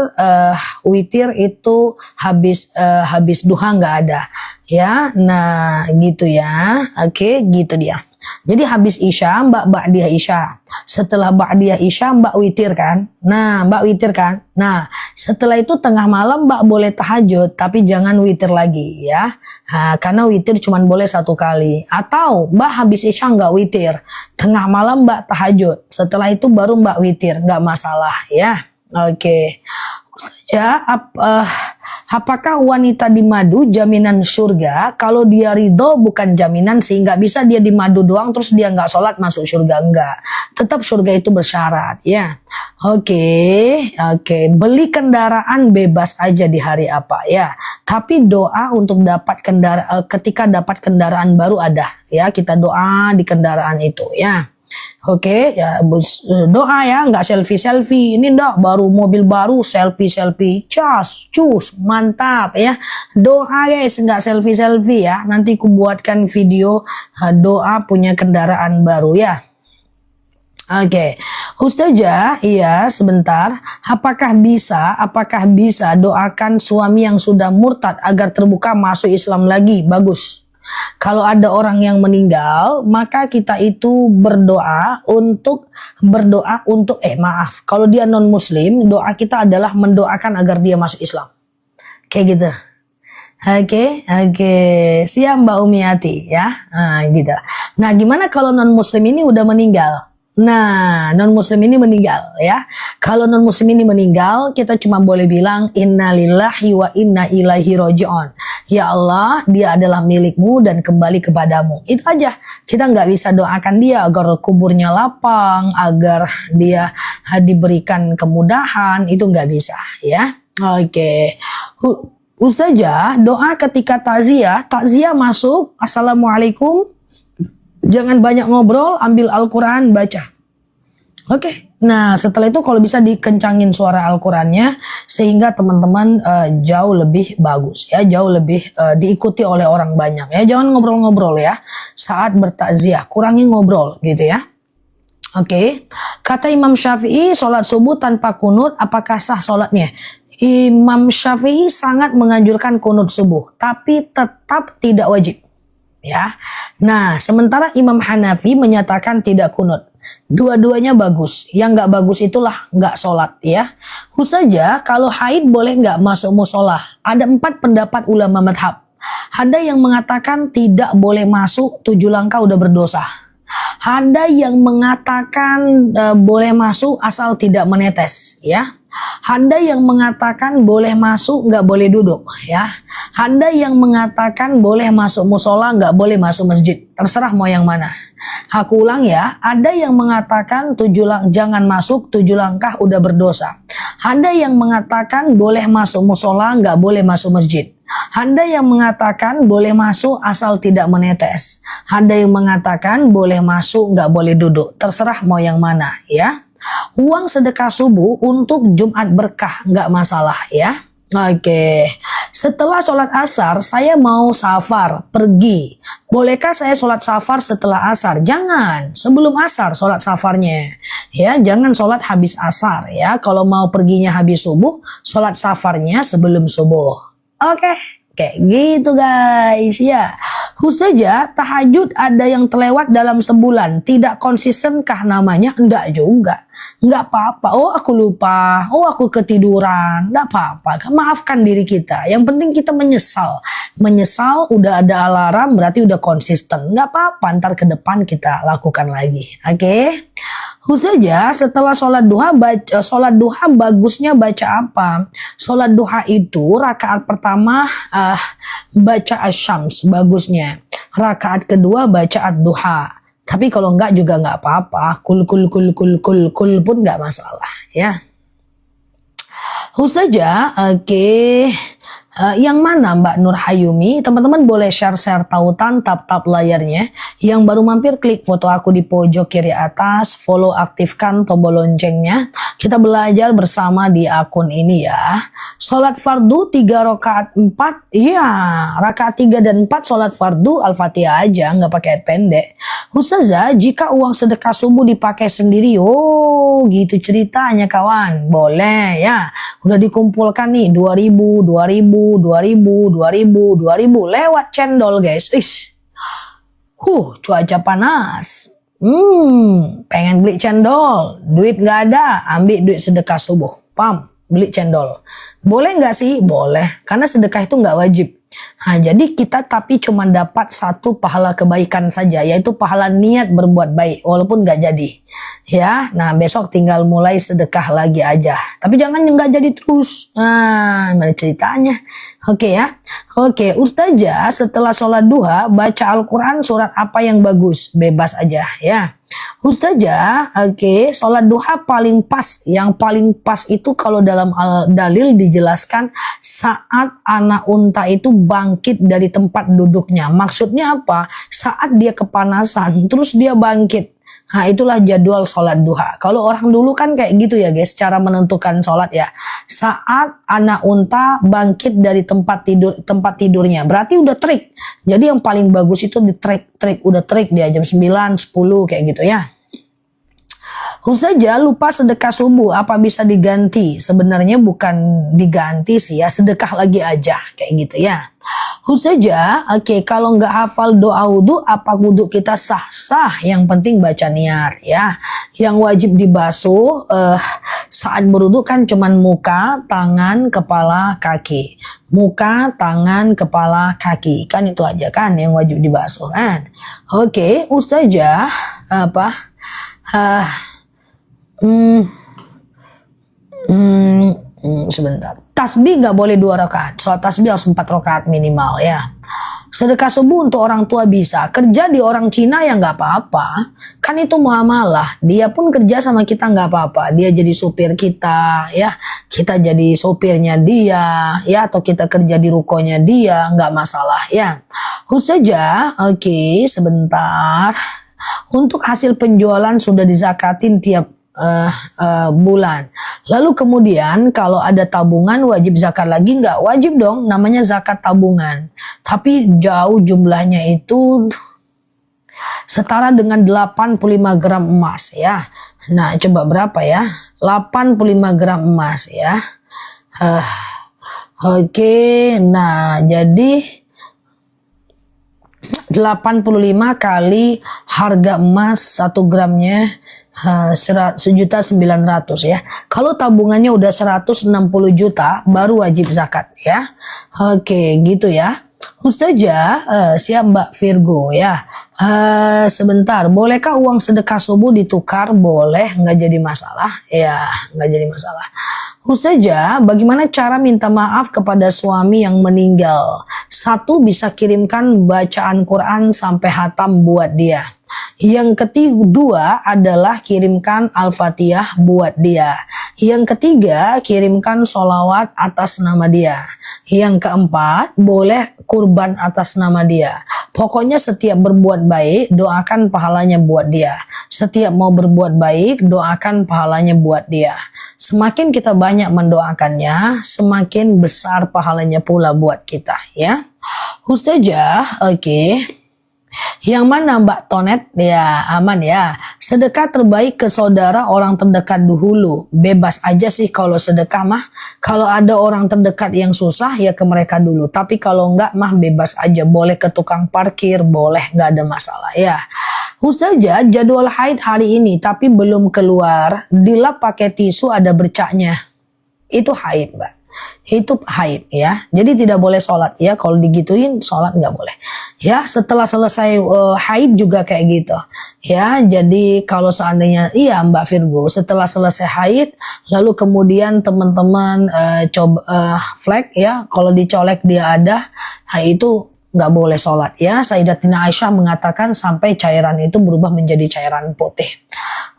itu habis duha nggak ada. Ya, nah gitu ya. Oke, gitu dia. Jadi habis isya Mbak ba'diyah isya. Setelah ba'diyah isya Mbak witir kan. Nah Mbak witir kan. Nah setelah itu tengah malam Mbak boleh tahajud. Tapi jangan witir lagi ya. Karena witir cuma boleh 1 kali. Atau Mbak habis isya nggak witir. Tengah malam Mbak tahajud. Setelah itu baru Mbak witir. Nggak masalah ya. Oke. Ya, Apakah wanita di madu jaminan surga? Kalau dia ridho bukan jaminan sih, nggak bisa dia di madu doang terus dia nggak sholat masuk surga, enggak. Tetap surga itu bersyarat ya. Oke. Beli kendaraan bebas aja di hari apa ya. Tapi doa untuk dapat ketika dapat kendaraan baru ada ya. Kita doa di kendaraan itu ya. Oke, ya doa ya, nggak selfie. Ini ndak baru mobil baru selfie, cus, mantap ya. Doa guys, nggak selfie ya. Nanti ku buatkan video doa punya kendaraan baru ya. Oke, Ustazah, iya sebentar. Apakah bisa doakan suami yang sudah murtad agar terbuka masuk Islam lagi? Bagus. Kalau ada orang yang meninggal, maka kita itu berdoa untuk kalau dia non muslim, doa kita adalah mendoakan agar dia masuk Islam. Kayak gitu. Oke. Siap Mbak Umiati ya. Nah, gitu. Nah, gimana kalau non muslim ini udah meninggal? Nah, non-muslim ini meninggal ya. Kalau non-muslim ini meninggal, kita cuma boleh bilang innalillahi wa inna ilaihi roji'un. Ya Allah, dia adalah milikmu dan kembali kepadamu. Itu aja. Kita nggak bisa doakan dia agar kuburnya lapang, agar dia diberikan kemudahan. Itu nggak bisa ya. Oke. Ustazah, doa ketika takziah masuk. Assalamualaikum. Jangan banyak ngobrol, ambil Al-Quran, baca. Oke. Nah, setelah itu kalau bisa dikencangin suara Al-Qurannya sehingga teman-teman jauh lebih bagus ya, jauh lebih diikuti oleh orang banyak ya. Jangan ngobrol-ngobrol ya saat bertakziah, kurangi ngobrol gitu ya. Oke. Kata Imam Syafi'i, sholat subuh tanpa kunut, apakah sah sholatnya? Imam Syafi'i sangat menganjurkan kunut subuh, tapi tetap tidak wajib. Ya, nah sementara Imam Hanafi menyatakan tidak kunut. Dua-duanya bagus. Yang nggak bagus itulah nggak sholat ya. Ustazah, kalau haid boleh nggak masuk musola? Ada 4 pendapat ulama madhab. Ada yang mengatakan tidak boleh masuk, 7 langkah udah berdosa. Ada yang mengatakan boleh masuk asal tidak menetes ya. Ada yang mengatakan boleh masuk, nggak boleh duduk ya. Ada yang mengatakan boleh masuk musola, nggak boleh masuk masjid. Terserah mau yang mana. Aku ulang ya. Ada yang mengatakan jangan masuk, 7 langkah udah berdosa. Ada yang mengatakan boleh masuk musola, nggak boleh masuk masjid. Ada yang mengatakan boleh masuk asal tidak menetes. Ada yang mengatakan boleh masuk, nggak boleh duduk. Terserah mau yang mana ya. Uang sedekah subuh untuk Jumat berkah, nggak masalah ya. Oke. Setelah sholat asar saya mau safar, pergi. Bolehkah saya sholat safar setelah asar? Jangan, sebelum asar sholat safarnya. Ya, jangan sholat habis asar ya. Kalau mau perginya habis subuh, sholat safarnya sebelum subuh. Oke. Kayak gitu guys ya. Ustazah, tahajud ada yang terlewat dalam sebulan, tidak konsistenkah namanya? Enggak juga. Enggak apa-apa. Oh aku lupa, oh aku ketiduran, enggak apa-apa. Maafkan diri kita. Yang penting kita menyesal. Menyesal udah ada alarm berarti udah konsisten. Enggak apa-apa, ntar ke depan kita lakukan lagi. Oke. Ustazah, setelah sholat duha bagusnya baca apa? Sholat duha itu rakaat pertama baca asyams bagusnya. Rakaat kedua baca ad-duha. Tapi kalau enggak juga enggak apa-apa. Kul pun enggak masalah ya. Ustazah, oke. Yang mana Mbak Nur Hayumi? Teman-teman boleh share tautan, tap layarnya. Yang baru mampir klik foto aku di pojok kiri atas, follow, aktifkan tombol loncengnya. Kita belajar bersama di akun ini ya. Sholat fardu 3 rakaat 4, iya rakaat 3 dan 4 sholat fardu Al-Fatihah aja, nggak pakai ayat pendek. Ustazah, jika uang sedekah subuh dipakai sendiri, oh gitu ceritanya kawan, boleh ya. Udah dikumpulkan nih 2000 lewat cendol guys. Cuaca panas. Pengen beli cendol, duit nggak ada, ambil duit sedekah subuh, pam, beli cendol. Boleh nggak sih? Boleh, karena sedekah itu nggak wajib. Nah, jadi kita tapi cuma dapat 1 pahala kebaikan saja, yaitu pahala niat berbuat baik, walaupun nggak jadi. Ya, nah besok tinggal mulai sedekah lagi aja. Tapi jangan nggak jadi terus. Nah, mana ceritanya? Oke ya. Oke, Ustazah setelah sholat duha baca Al-Quran surat apa yang bagus? Bebas aja ya. Ustazah, oke, sholat duha paling pas. Yang paling pas itu kalau dalam dalil dijelaskan saat anak unta itu bangkit dari tempat duduknya. Maksudnya apa? Saat dia kepanasan, terus dia bangkit. Nah, itulah jadwal sholat duha. Kalau orang dulu kan kayak gitu ya guys, cara menentukan sholat ya. Saat anak unta bangkit dari tempat tidurnya, berarti udah trik. Jadi yang paling bagus itu di trik, udah trik dia jam 9, 10 kayak gitu ya. Ustazah lupa sedekah subuh, apa bisa diganti? Sebenarnya bukan diganti sih ya, sedekah lagi aja kayak gitu ya. Ustazah, oke, kalau nggak hafal doa wudhu, apa wudhu kita sah-sah? Yang penting baca niat ya. Yang wajib dibasuh saat berwudhu kan cuman muka, tangan, kepala, kaki. Muka, tangan, kepala, kaki. Kan itu aja kan yang wajib dibasuh kan. Oke, Ustazah, apa? Sebentar. Tasbih nggak boleh 2 rakaat. Sholat tasbih harus 4 rakaat minimal ya. Sedekah subuh untuk orang tua bisa. Kerja di orang Cina ya nggak apa-apa. Kan itu muamalah. Dia pun kerja sama kita nggak apa-apa. Dia jadi supir kita ya. Kita jadi sopirnya dia ya. Atau kita kerja di rukonya dia. Nggak masalah ya. Ustazah, oke, sebentar. Untuk hasil penjualan sudah dizakatin tiap bulan. Lalu kemudian kalau ada tabungan wajib zakat lagi nggak? Wajib dong, namanya zakat tabungan. Tapi jauh jumlahnya itu setara dengan 85 gram emas ya. Nah, coba berapa ya? 85 gram emas ya. Oke, nah jadi 85 kali harga emas 1 gramnya 1.900.000 ya. Kalau tabungannya udah 160 juta baru wajib zakat ya. Oke, gitu ya. Ustazah, siap Mbak Virgo ya. Sebentar, bolehkah uang sedekah subuh ditukar? Boleh, nggak jadi masalah ya, nggak jadi masalah. Ustazah, bagaimana cara minta maaf kepada suami yang meninggal? 1, bisa kirimkan bacaan Quran sampai hatam buat dia. Yang kedua adalah kirimkan Al-Fatihah buat dia. Yang ketiga, kirimkan sholawat atas nama dia. Yang keempat, boleh kurban atas nama dia. Pokoknya setiap berbuat baik, doakan pahalanya buat dia. Setiap mau berbuat baik, doakan pahalanya buat dia. Semakin kita banyak mendoakannya, semakin besar pahalanya pula buat kita ya. Ustazah, oke. Yang mana Mbak Tonet? Ya, aman ya. Sedekah terbaik ke saudara orang terdekat dahulu. Bebas aja sih kalau sedekah mah. Kalau ada orang terdekat yang susah ya ke mereka dulu. Tapi kalau enggak mah bebas aja. Boleh ke tukang parkir, boleh, nggak ada masalah ya. Ustazah, jadwal haid hari ini tapi belum keluar. Dilap pakai tisu ada bercaknya. Itu haid, Mbak. Itu haid ya. Jadi tidak boleh sholat ya. Kalau digituin sholat nggak boleh. Ya, setelah selesai haid juga kayak gitu. Ya, jadi kalau seandainya iya Mbak Virgo, setelah selesai haid lalu kemudian teman-teman coba flek ya, kalau dicolek dia ada, itu nggak boleh sholat ya. Sayyidatina Aisyah mengatakan sampai cairan itu berubah menjadi cairan putih.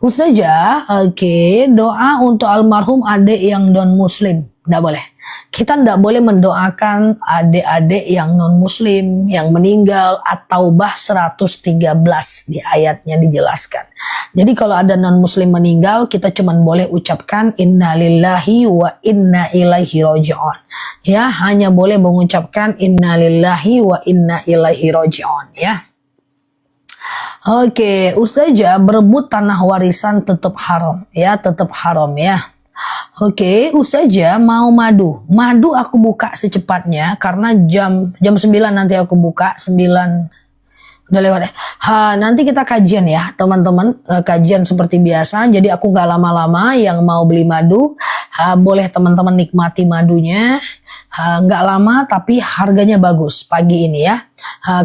Ustazah, oke, doa untuk almarhum adik yang non muslim. Nggak boleh. Kita nggak boleh mendoakan adik-adik yang non muslim yang meninggal. At-Taubah 113 di ayatnya dijelaskan. Jadi kalau ada non muslim meninggal, kita cuma boleh ucapkan innalillahi wa inna ilaihi raji'un. Ya, hanya boleh mengucapkan innalillahi wa inna ilaihi raji'un ya. Oke, Ustazah, berebut tanah warisan tetap haram ya, tetap haram ya. Oke, Ustazah mau madu. Madu aku buka secepatnya karena jam 9 nanti aku buka, 9 udah lewat ya. Nanti kita kajian ya teman-teman, kajian seperti biasa. Jadi aku nggak lama-lama, yang mau beli madu boleh teman-teman nikmati madunya. nggak lama tapi harganya bagus pagi ini ya.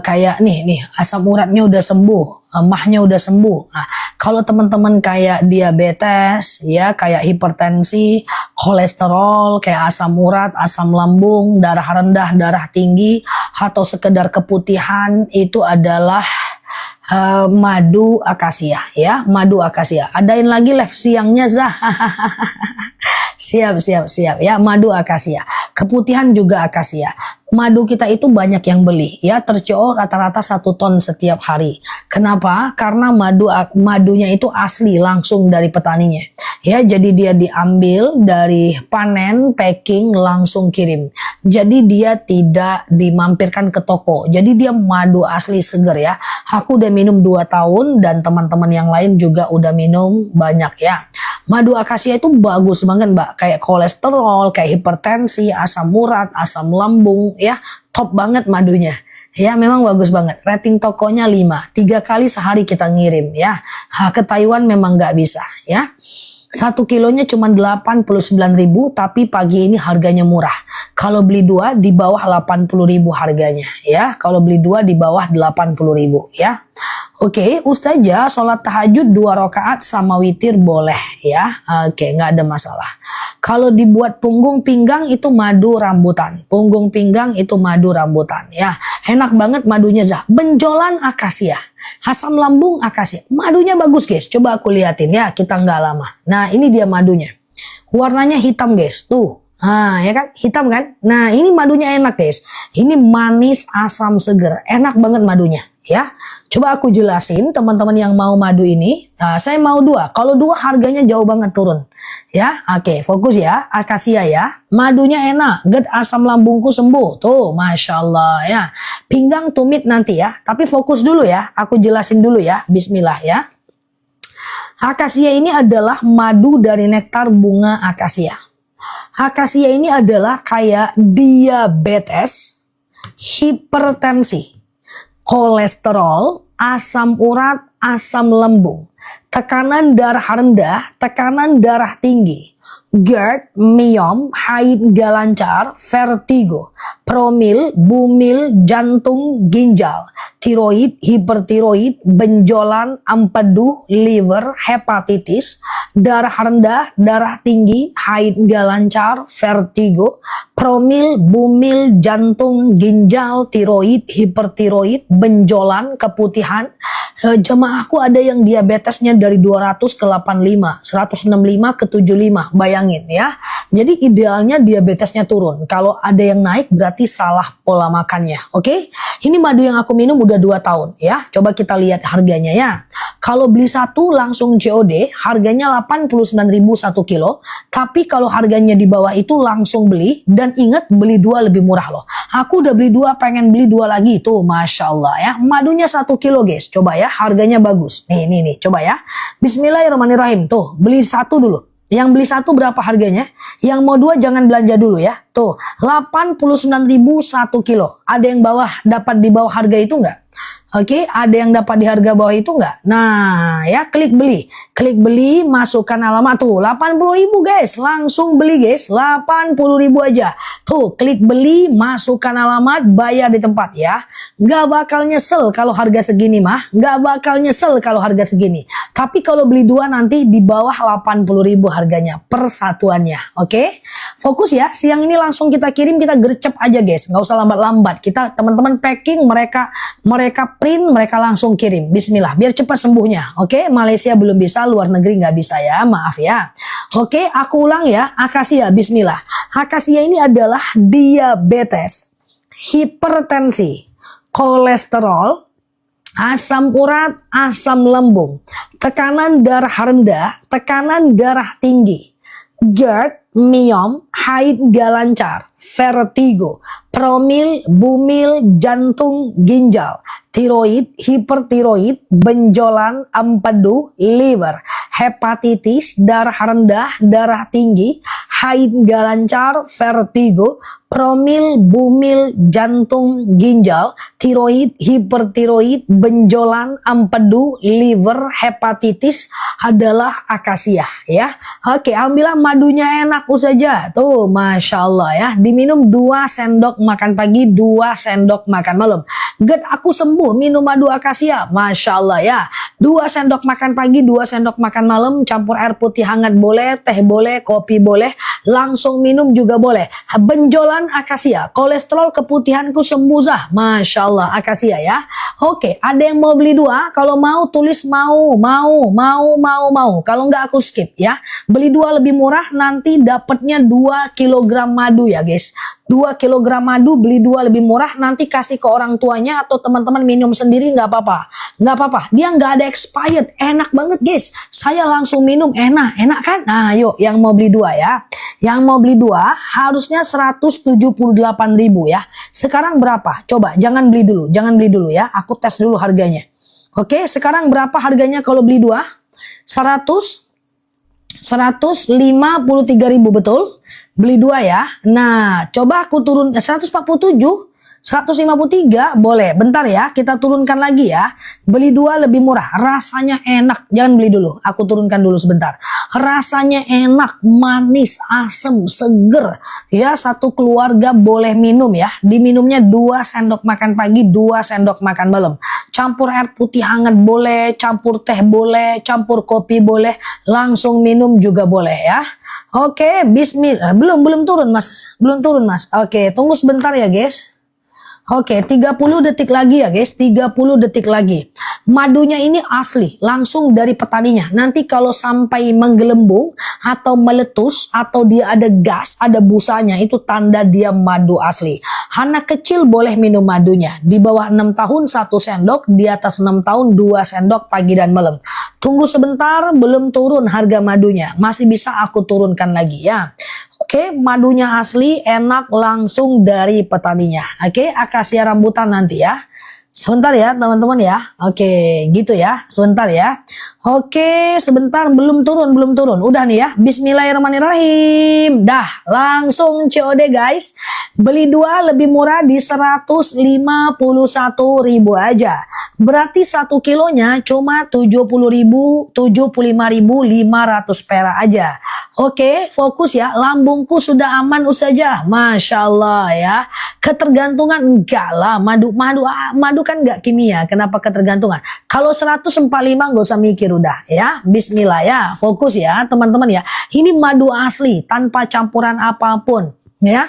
Kayak nih asam uratnya udah sembuh, mahnya udah sembuh. Nah, kalau teman-teman kayak diabetes ya, kayak hipertensi, kolesterol, kayak asam urat, asam lambung, darah rendah, darah tinggi, atau sekedar keputihan, itu adalah madu akasia ya, madu akasia. Adain lagi live siangnya Zah. Siap ya, madu akasia. Keputihan juga akasia. Madu kita itu banyak yang beli ya, terco rata-rata 1 ton setiap hari. Kenapa? Karena madunya itu asli langsung dari petaninya. Ya, jadi dia diambil dari panen, packing, langsung kirim. Jadi dia tidak dimampirkan ke toko. Jadi dia madu asli seger ya. Aku udah minum 2 tahun dan teman-teman yang lain juga udah minum banyak ya. Madu akasia itu bagus banget Mbak, kayak kolesterol, kayak hipertensi, asam urat, asam lambung ya, top banget madunya. Ya memang bagus banget, rating tokonya 5, 3 kali sehari kita ngirim ya. Ke Taiwan memang nggak bisa ya. 1 kilonya cuma 89.000, tapi pagi ini harganya murah. Kalau beli 2 di bawah 80.000 harganya ya. Kalau beli 2 di bawah 80.000 ya. Oke, Ustazah sholat tahajud 2 rakaat sama witir boleh ya. Oke, nggak ada masalah. Kalau dibuat punggung pinggang itu madu rambutan. Punggung pinggang itu madu rambutan ya. Enak banget madunya Zah. Benjolan akasia. Asam lambung akasia. Madunya bagus guys. Coba aku liatin ya, kita nggak lama. Nah, ini dia madunya. Warnanya hitam guys. Tuh. Nah, ya kan? Hitam kan? Nah, ini madunya enak guys. Ini manis asam seger. Enak banget madunya. Ya, coba aku jelasin teman-teman yang mau madu ini. Nah, saya mau 2. Kalau 2 harganya jauh banget turun. Ya, oke, fokus ya. Akasia ya. Madunya enak. Ged asam lambungku sembuh. Tuh, masya Allah ya. Pinggang tumit nanti ya. Tapi fokus dulu ya. Aku jelasin dulu ya. Bismillah ya. Akasia ini adalah madu dari nektar bunga akasia. Akasia ini adalah kayak diabetes, hipertensi, kolesterol, asam urat, asam lambung, tekanan darah rendah, tekanan darah tinggi, GERD, myom, haid gak lancar, vertigo, promil, bumil, jantung, ginjal, tiroid, hipertiroid, benjolan, empedu, liver, hepatitis, darah rendah, darah tinggi, haid gak lancar, vertigo, promil, bumil, jantung, ginjal, tiroid, hipertiroid, benjolan, keputihan. Jemaahku ada yang diabetesnya dari 200 ke 85, 165 ke 75, bayangin ya. Jadi idealnya diabetesnya turun. Kalau ada yang naik berarti salah pola makannya. Oke? Ini madu yang aku minum udah 2 tahun ya. Coba kita lihat harganya ya. Kalau beli 1 langsung COD harganya 89.000 1 kilo. Tapi kalau harganya di bawah itu langsung beli, dan ingat beli 2 lebih murah loh. Aku udah beli 2, pengen beli 2 lagi tuh, masya Allah ya. Madunya 1 kilo guys, coba ya, harganya bagus. Nih, coba ya. Bismillahirrahmanirrahim. Tuh, beli 1 dulu. Yang beli 1 berapa harganya? Yang mau 2 jangan belanja dulu ya. Tuh, 89.000 1 kilo. Ada yang dapat di bawah harga itu enggak? Oke, ada yang dapat di harga bawah itu enggak? Nah, ya klik beli. Klik beli, masukkan alamat tuh. 80.000 guys, langsung beli guys. 80.000 aja. Tuh, klik beli, masukkan alamat, bayar di tempat ya. Nggak bakal nyesel kalau harga segini mah. Nggak bakal nyesel kalau harga segini. Tapi kalau beli 2 nanti di bawah 80.000 harganya per satuannya. Oke? Fokus ya, siang ini langsung kita kirim, kita gercep aja guys. Nggak usah lambat-lambat. Kita teman-teman packing, mereka print, mereka langsung kirim. Bismillah, biar cepat sembuhnya. Oke, Malaysia belum bisa, luar negeri nggak bisa ya, maaf ya. Oke, aku ulang ya, akasia, bismillah. Akasia ini adalah diabetes, hipertensi, kolesterol, asam urat, asam lambung, tekanan darah rendah, tekanan darah tinggi, GERD, myom, haid gak lancar, vertigo, promil, bumil, jantung, ginjal, tiroid, hipertiroid, benjolan, empedu, liver, hepatitis, darah rendah, darah tinggi, haid gak lancar, vertigo, promil, bumil, jantung, ginjal, tiroid, hipertiroid, benjolan, empedu, liver, hepatitis adalah akasia ya. Oke, ambillah madunya enak saja. Tuh, Masya Allah ya. Diminum 2 sendok makan pagi, 2 sendok makan malam. Ged, aku sembuh minum madu akasia. Masya Allah ya. 2 sendok makan pagi, 2 sendok makan malam, campur air putih hangat boleh, teh boleh, kopi boleh, langsung minum juga boleh. Benjolan akasia, kolesterol keputihanku sembuh sah. Masya Allah, akasia ya. Oke, ada yang mau beli 2? Kalau mau tulis mau. Kalau nggak aku skip ya. Beli 2 lebih murah, nanti dapatnya 2 kilogram madu ya guys. 2 kilogram madu, beli 2 lebih murah, nanti kasih ke orang tuanya atau teman-teman minum sendiri nggak apa-apa. Nggak apa-apa, dia nggak ada expired, enak banget guys. Saya langsung minum, enak kan? Nah yuk, yang mau beli 2 ya. Yang mau beli 2 harusnya 178.000 ya. Sekarang berapa? Coba, jangan beli dulu ya. Aku tes dulu harganya. Oke, sekarang berapa harganya kalau beli 2? 153.000 betul? Beli 2 ya. Nah, coba aku turun 147, 153 boleh. Bentar ya, kita turunkan lagi ya. Beli 2 lebih murah, rasanya enak. Jangan beli dulu, aku turunkan dulu sebentar. Rasanya enak, manis, asem, seger. Ya, satu keluarga boleh minum ya. Diminumnya 2 sendok makan pagi, 2 sendok makan malam. Campur air putih hangat boleh, campur teh boleh, campur kopi boleh, langsung minum juga boleh ya. Oke, bismillah. Belum turun mas. Oke, tunggu sebentar ya guys. Oke, 30 detik lagi ya guys, 30 detik lagi. Madunya ini asli, langsung dari petaninya. Nanti kalau sampai menggelembung atau meletus atau dia ada gas, ada busanya, itu tanda dia madu asli. Anak kecil boleh minum madunya. Di bawah 6 tahun 1 sendok, di atas 6 tahun 2 sendok pagi dan malam. Tunggu sebentar, belum turun harga madunya. Masih bisa aku turunkan lagi ya. Oke, madunya asli, enak, langsung dari petaninya. Oke, akasia rambutan nanti ya. Sebentar ya teman-teman ya. Oke, gitu ya. Sebentar ya. Oke, sebentar, belum turun. Udah nih ya. Bismillahirrahmanirrahim. Dah, langsung COD guys. Beli 2 lebih murah di 151.000 aja. Berarti 1 kilonya cuma 75.500 perak aja. Oke, fokus ya. Lambungku sudah aman Ustazah. Masya Allah ya. Ketergantungan enggak lah. Madu kan enggak kimia. Kenapa ketergantungan? Kalau 145 enggak usah mikir udah ya. Bismillah ya. Fokus ya teman-teman ya. Ini madu asli tanpa campuran apapun ya.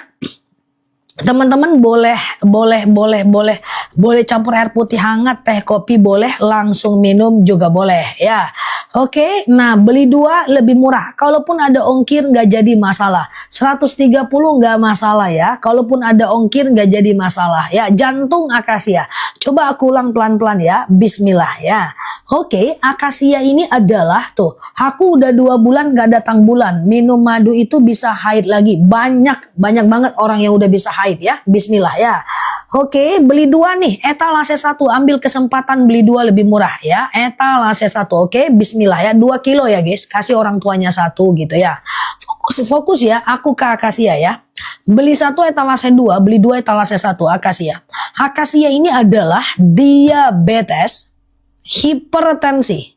Teman-teman boleh campur air putih hangat, teh kopi boleh, langsung minum juga boleh ya. Oke, nah beli 2 lebih murah. Kalaupun ada ongkir nggak jadi masalah. 130 nggak masalah ya. Kalaupun ada ongkir nggak jadi masalah ya. Jantung akasia. Coba aku ulang pelan-pelan ya. Bismillah ya. Oke, akasia ini adalah tuh. Aku udah 2 bulan nggak datang bulan. Minum madu itu bisa haid lagi. Banyak banget orang yang udah bisa haid ya. Bismillah ya. Oke, beli 2 nih, etalase 1, ambil kesempatan beli 2 lebih murah ya. Etalase 1, oke, bismillah ya, 2 kilo ya guys, kasih orang tuanya 1 gitu ya. Fokus ya, aku ke akasia ya. Beli 1 etalase 2, beli 2 etalase 1 akasia. Akasia ini adalah diabetes, hipertensi,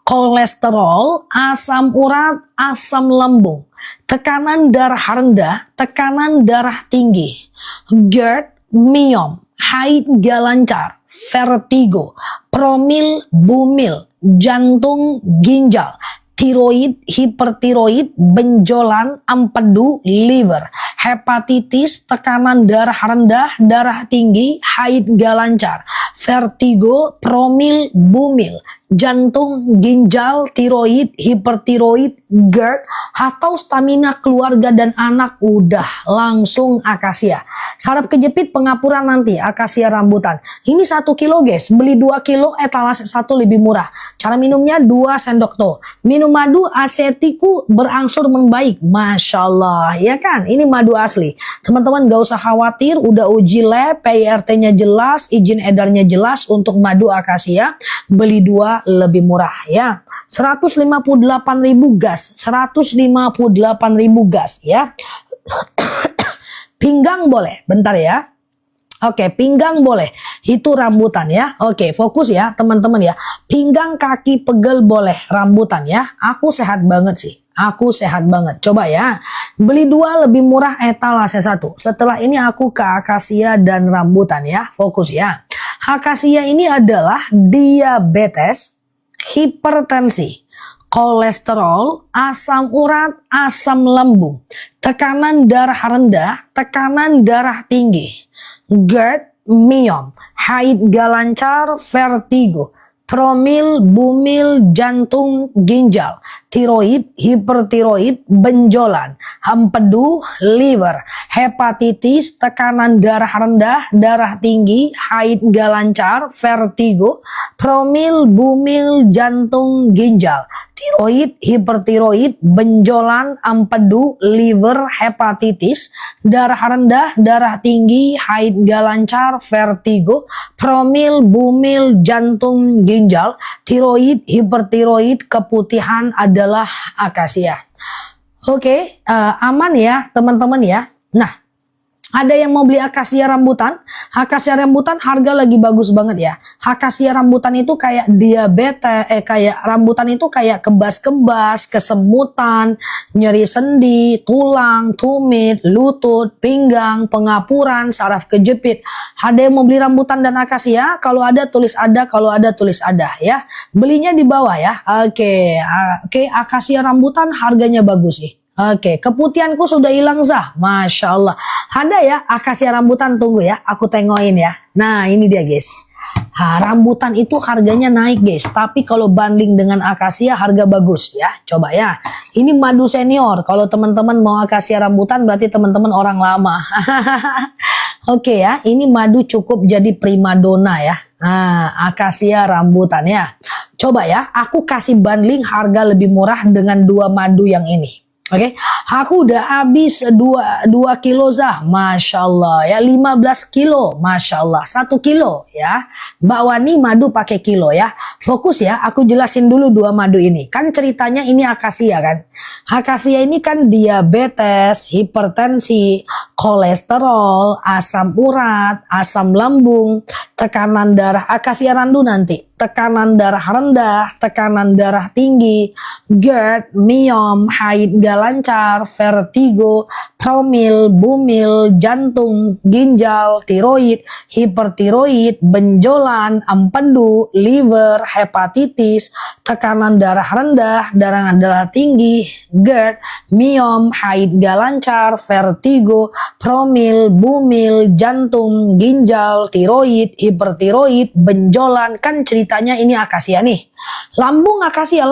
kolesterol, asam urat, asam lambung, tekanan darah rendah, tekanan darah tinggi, GERD, miom, haid gak lancar, vertigo, promil, bumil, jantung, ginjal, tiroid, hipertiroid, benjolan, empedu, liver, hepatitis, tekanan darah rendah, darah tinggi, haid gak lancar, vertigo, promil, bumil, jantung, ginjal, tiroid, hipertiroid, GERD, atau stamina keluarga dan anak, udah langsung akasia. Saraf kejepit pengapuran nanti, akasia rambutan. Ini 1 kilo guys, beli 2 kilo etalase 1 lebih murah. Cara minumnya 2 sendok tuh. Minum madu asetiku berangsur membaik. Masya Allah, ya kan? Ini madu asli. Teman-teman gak usah khawatir, udah uji lab, PIRT-nya jelas, izin edarnya jelas untuk madu akasia. Beli 2 lebih murah ya. 158.000 gas, 158.000 gas ya. Pinggang boleh, bentar ya. Oke, pinggang boleh. Itu rambutan ya. Oke, fokus ya teman-teman ya. Pinggang, kaki, pegel boleh. Rambutan ya. Aku sehat banget sih. Aku sehat banget. Coba ya. Beli 2 lebih murah etalase 1. Setelah ini aku ke akasia dan rambutan ya. Fokus ya. Akasia ini adalah diabetes, hipertensi, kolesterol, asam urat, asam lambung, tekanan darah rendah, tekanan darah tinggi, GERD, myom, haid gak lancar, vertigo, promil, bumil, jantung, ginjal, tiroid, hipertiroid, benjolan, empedu, liver, hepatitis, tekanan darah rendah, darah tinggi, haid gak lancar, vertigo, promil, bumil, jantung, ginjal, tiroid, hipertiroid, benjolan, empedu, liver, hepatitis, darah rendah, darah tinggi, haid gak lancar, vertigo, promil, bumil, jantung, ginjal, tiroid, hipertiroid, keputihan adalah akasia. Oke, aman ya teman-teman ya. Nah, ada yang mau beli akasia rambutan? Akasia rambutan harga lagi bagus banget ya. Akasia rambutan itu kayak diabetes, kayak rambutan itu kayak kebas-kebas, kesemutan, nyeri sendi, tulang, tumit, lutut, pinggang, pengapuran, saraf kejepit. Ada yang mau beli rambutan dan akasia? Kalau ada tulis ada, kalau ada tulis ada ya. Belinya di bawah ya. Oke, akasia rambutan harganya bagus sih. Oke, keputihanku sudah hilang Zah. Masya Allah. Ada ya akasia rambutan, tunggu ya. Aku tengokin ya. Nah ini dia guys. Rambutan itu harganya naik guys. Tapi kalau banding dengan akasia harga bagus ya. Coba ya. Ini madu senior. Kalau teman-teman mau akasia rambutan berarti teman-teman orang lama. Oke ya. Ini madu cukup jadi primadona ya. Nah, akasia rambutan ya. Coba ya. Aku kasih bundling harga lebih murah dengan 2 madu yang ini. Oke, aku udah habis 2 kilo Zah, Masya Allah ya, 15 kilo, Masya Allah, 1 kilo ya. Mbak Wani madu pakai kilo ya. Fokus ya, aku jelasin dulu 2 madu ini. Kan ceritanya ini akasia kan. Akasia ini kan diabetes, hipertensi, kolesterol, asam urat, asam lambung, tekanan darah, akasia randu nanti. Tekanan darah rendah, tekanan darah tinggi, GERD, myom, haid gak lancar, vertigo, promil, bumil, jantung, ginjal, tiroid, hipertiroid, benjolan, empedu, liver, hepatitis, tekanan darah rendah, darah tinggi, GERD, myom, haid gak lancar, vertigo, promil, bumil, jantung, ginjal, tiroid, hipertiroid, benjolan. Kan ceritanya ini akasia nih. Lambung akasia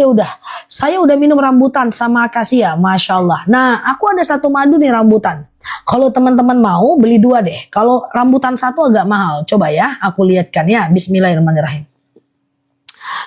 udah. Saya udah minum rambutan sama akasia, Masya Allah. Nah, aku ada 1 madu nih rambutan. Kalau teman-teman mau beli 2 deh. Kalau rambutan 1 agak mahal. Coba ya, aku lihatkan ya. Bismillahirrahmanirrahim.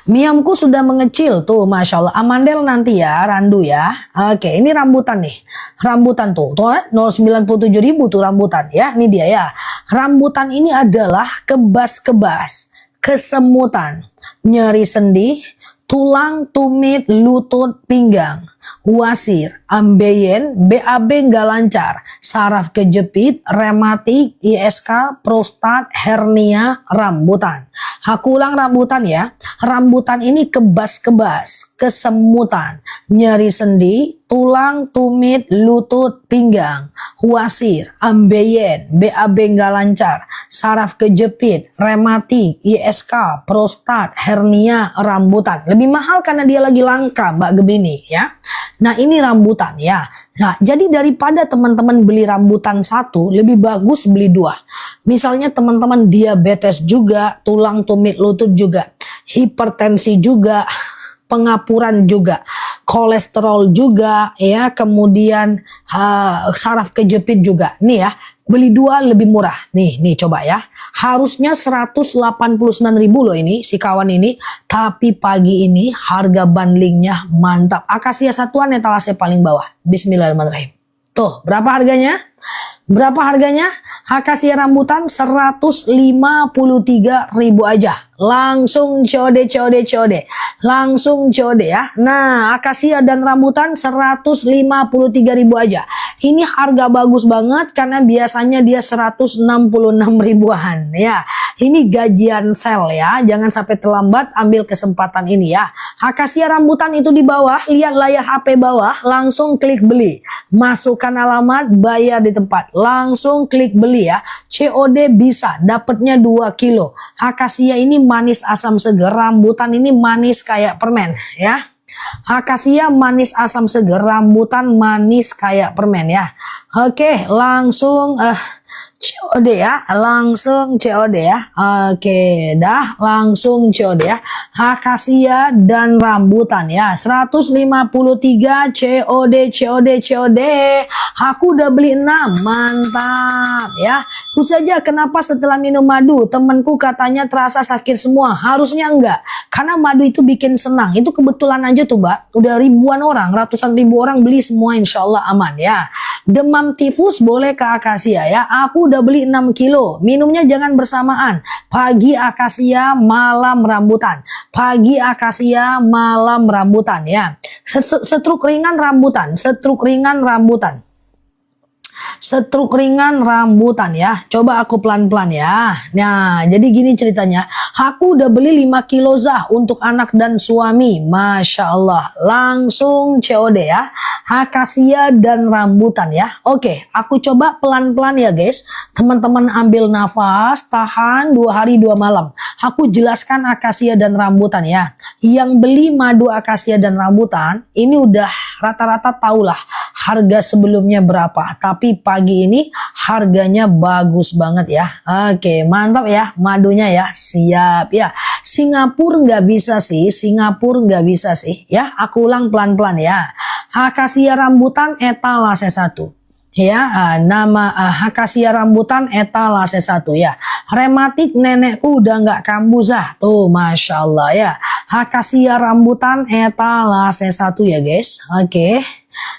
Miamku sudah mengecil tuh, Masya Allah. Amandel nanti ya, randu ya. Oke, ini rambutan nih. Rambutan tuh 097.000 tuh rambutan ya. Ini dia ya. Rambutan ini adalah kebas-kebas, kesemutan, nyeri sendi, tulang, tumit, lutut, pinggang, wasir, ambeien, BAB nggak lancar, saraf kejepit, rematik, ISK, prostat, hernia, rambutan. Aku ulang rambutan ya. Rambutan ini kebas-kebas, kesemutan, nyeri sendi, tulang, tumit, lutut, pinggang, wasir, ambeien, BAB nggak lancar, saraf kejepit, rematik, ISK, prostat, hernia, rambutan. Lebih mahal karena dia lagi langka Mbak Gemini ya. Nah ini rambutan ya. Nah jadi daripada teman-teman beli rambutan 1, lebih bagus beli 2. Misalnya teman-teman diabetes juga, tulang, tumit, lutut juga, hipertensi juga, pengapuran juga, kolesterol juga ya, kemudian saraf kejepit juga. Nih ya, beli 2 lebih murah. Nih coba ya. Harusnya 189.000 loh ini si kawan ini, tapi pagi ini harga bundlingnya mantap. Akasia satuan etalase paling bawah. Bismillahirrahmanirrahim. Tuh, berapa harganya? Berapa harganya? Akasia rambutan 153.000 aja. langsung COD, COD, COD. Langsung COD ya. Nah, akasia dan rambutan 153.000 aja. Ini harga bagus banget karena biasanya dia 166 ribuan ya. Ini gajian sel ya. Jangan sampai terlambat, ambil kesempatan ini ya. Akasia rambutan itu di bawah, lihat layar HP bawah, langsung klik beli. Masukkan alamat, bayar di tempat. Langsung klik beli ya. COD bisa, dapatnya 2 kilo. Akasia ini manis asam seger, rambutan ini manis kayak permen ya. Akasia manis asam seger, rambutan manis kayak permen ya. Oke, langsung COD ya, langsung COD ya. Oke, dah langsung COD ya. Akasia dan rambutan ya. 153 COD, COD, COD. Aku udah beli 6, mantap ya. Itu saja kenapa setelah minum madu temanku katanya terasa sakit semua. Harusnya enggak, karena madu itu bikin senang. Itu kebetulan aja tuh Mbak, udah ribuan orang, ratusan ribu orang beli semua, insya Allah aman ya. Demam tifus boleh ke akasia ya. Aku udah beli 6 kilo. Minumnya jangan bersamaan. Pagi akasia, malam rambutan. Pagi akasia, malam rambutan ya. Stroke ringan rambutan, stroke ringan rambutan. Stroke ringan rambutan ya. Coba aku pelan-pelan ya. Nah, jadi gini ceritanya. Aku udah beli 5 kilo Zah untuk anak dan suami. Masya Allah. Langsung COD ya. Akasia dan rambutan ya. Oke, aku coba pelan-pelan ya guys. Teman-teman ambil nafas, tahan 2 hari 2 malam. Aku jelaskan akasia dan rambutan ya. Yang beli madu akasia dan rambutan, ini udah rata-rata tahulah harga sebelumnya berapa. Tapi pagi ini harganya bagus banget ya. Oke, mantap ya madunya ya. Siap ya. Singapura nggak bisa sih. Singapura nggak bisa sih. Ya, aku ulang pelan-pelan ya. Akasia rambutan etalase 1. Ya, nama akasia rambutan etalase 1 ya. Rematik nenekku udah nggak kambuh Zah. Tuh, Masya Allah ya. Akasia rambutan etalase 1 ya guys. Oke.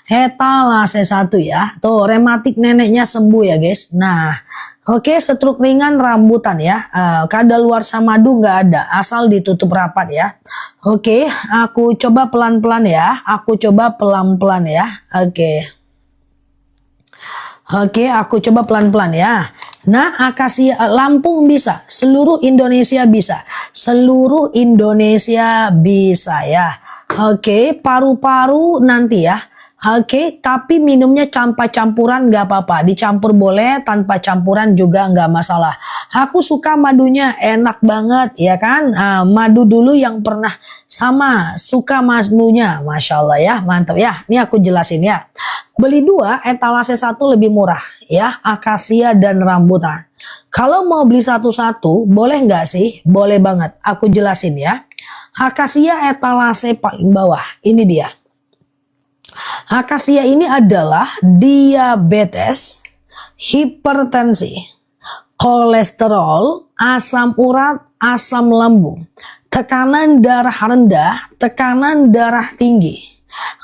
Etalase 1 ya. Tuh, rematik neneknya sembuh ya guys. Nah, oke, stroke ringan rambutan ya. Kadaluarsa madu nggak ada, asal ditutup rapat ya. Oke, aku coba pelan-pelan ya. Aku coba pelan-pelan ya. Oke, aku coba pelan-pelan ya. Nah, akasia Lampung bisa, seluruh Indonesia bisa. Seluruh Indonesia bisa ya. Oke, paru-paru nanti ya. Oke, tapi minumnya tanpa campuran nggak apa-apa. Dicampur boleh, tanpa campuran juga nggak masalah. Aku suka madunya, enak banget ya kan. Madu dulu yang pernah sama, suka madunya. Masya Allah ya, mantap ya. Ini aku jelasin ya. Beli 2, etalase 1 lebih murah ya. Akasia dan rambutan. Kalau mau beli satu-satu, boleh nggak sih? Boleh banget. Aku jelasin ya. Akasia etalase paling bawah. Ini dia. Akasia ini adalah diabetes, hipertensi, kolesterol, asam urat, asam lambung, tekanan darah rendah, tekanan darah tinggi,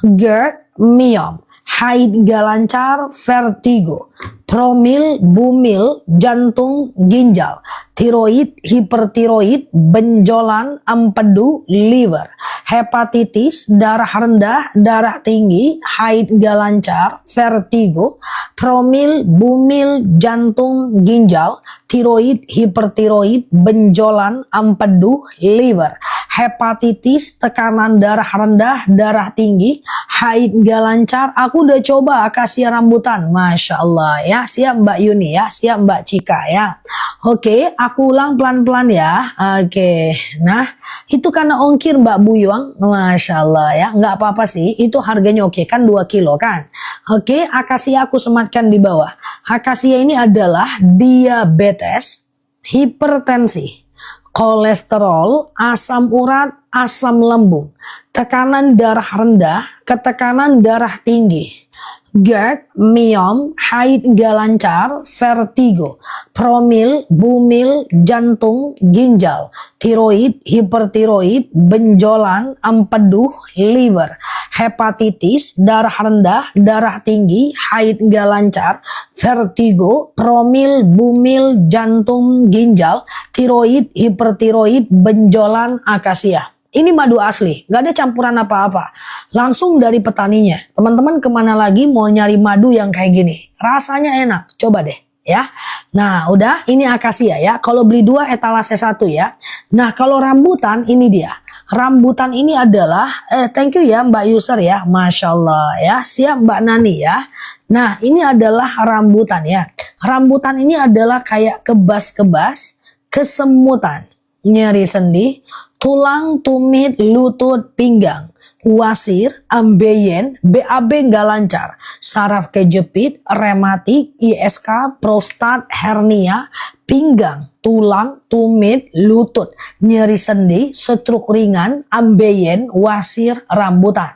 GERD, myom, haid gak lancar, vertigo, promil, bumil, jantung, ginjal, tiroid, hipertiroid, benjolan, empedu, liver, hepatitis, darah rendah, darah tinggi, haid gak lancar, vertigo, promil, bumil, jantung, ginjal, tiroid, hipertiroid, benjolan, empedu, liver, hepatitis, tekanan darah rendah, darah tinggi, haid gak lancar. Aku udah coba akasia rambutan, Masya Allah ya. Siap Mbak Yuni ya, siap Mbak Cika ya. Oke, aku ulang pelan-pelan ya. Oke, nah itu karena ongkir Mbak Buyuang, Masya Allah ya. Nggak apa-apa sih, itu harganya oke kan 2 kilo kan. Oke, akasia aku sematkan di bawah. Akasia ini adalah diabetes, hipertensi, kolesterol, asam urat, asam lambung, tekanan darah rendah, ketekanan darah tinggi, GERD, myom, haid nggak lancar, vertigo, promil, bumil, jantung, ginjal, tiroid, hipertiroid, benjolan, empedu, liver, hepatitis, darah rendah, darah tinggi, haid nggak lancar, vertigo, promil, bumil, jantung, ginjal, tiroid, hipertiroid, benjolan, akasia. Ini madu asli, gak ada campuran apa-apa. Langsung dari petaninya. Teman-teman kemana lagi mau nyari madu yang kayak gini? Rasanya enak, coba deh ya. Nah udah, ini akasia ya. Kalau beli 2 etalase 1 ya. Nah kalau rambutan ini dia. Rambutan ini adalah, thank you ya Mbak User ya. Masya Allah ya, siap Mbak Nani ya. Nah ini adalah rambutan ya. Rambutan ini adalah kayak kebas-kebas, kesemutan, nyeri sendi, tulang, tumit, lutut, pinggang, wasir, ambeien, BAB nggak lancar, saraf kejepit, rematik, ISK, prostat, hernia, pinggang, tulang, tumit, lutut, nyeri sendi, stroke ringan, ambeien, wasir, rambutan.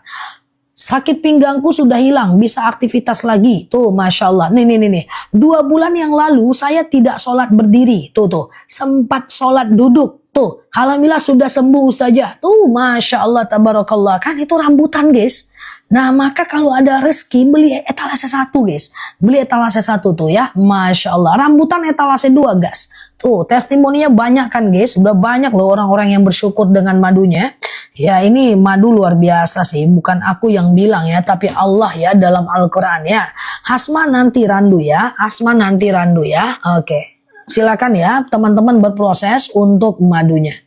Sakit pinggangku sudah hilang, bisa aktivitas lagi. Tuh, Masya Allah. Nih. 2 bulan yang lalu saya tidak sholat berdiri. Tuh. Sempat sholat duduk. Tuh, alhamdulillah sudah sembuh Ustazah. Tuh, Masya Allah, tabarakallah. Kan itu rambutan, guys. Nah, maka kalau ada rezeki, beli etalase 1, guys. Beli etalase 1 tuh ya. Masya Allah. Rambutan etalase 2, guys. Tuh, testimoninya banyak kan, guys. Udah banyak loh orang-orang yang bersyukur dengan madunya. Ya, ini madu luar biasa sih. Bukan aku yang bilang ya, tapi Allah ya dalam Al-Quran ya. Hasma nanti randu ya. Hasma nanti randu ya. Oke. Silakan ya teman-teman berproses untuk madunya.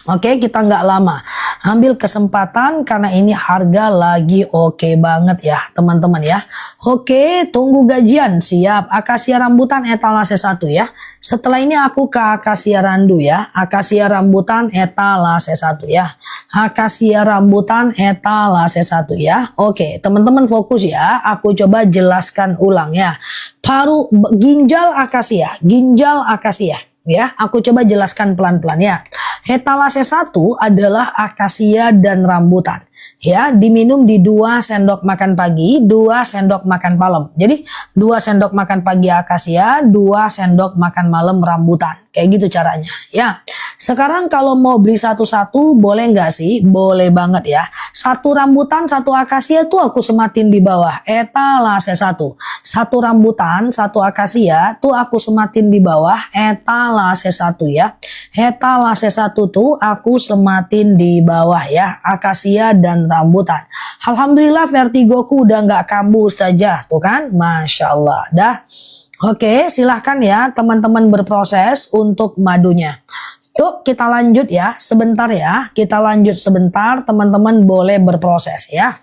Oke, kita nggak lama. Ambil kesempatan karena ini harga lagi oke banget ya teman-teman ya. Oke, tunggu gajian. Siap. Akasia rambutan etalase 1 ya. Setelah ini aku ke akasia randu ya. Akasia rambutan etalase 1 ya. Akasia rambutan etalase 1 ya. Oke, teman-teman fokus ya. Aku coba jelaskan ulang ya. Paru ginjal akasia. Ginjal akasia. Ya, aku coba jelaskan pelan-pelan ya. Etalase 1 adalah akasia dan rambutan. Ya, diminum di 2 sendok makan pagi, 2 sendok makan malam. Jadi 2 sendok makan pagi akasia, 2 sendok makan malam rambutan. Kayak gitu caranya ya. Sekarang kalau mau beli satu-satu boleh nggak sih? Boleh banget ya. 1 rambutan, 1 akasia tuh aku sematin di bawah. Etalase 1. 1 rambutan, 1 akasia tuh aku sematin di bawah. Etalase 1 ya. Etalase 1 tuh aku sematin di bawah ya. Akasia dan rambutan. Alhamdulillah vertigoku udah nggak kambuh Ustazah. Tuh kan? Masya Allah. Dah. Oke, silahkan ya teman-teman berproses untuk madunya. Yuk kita lanjut ya, sebentar ya. Kita lanjut sebentar, teman-teman boleh berproses ya.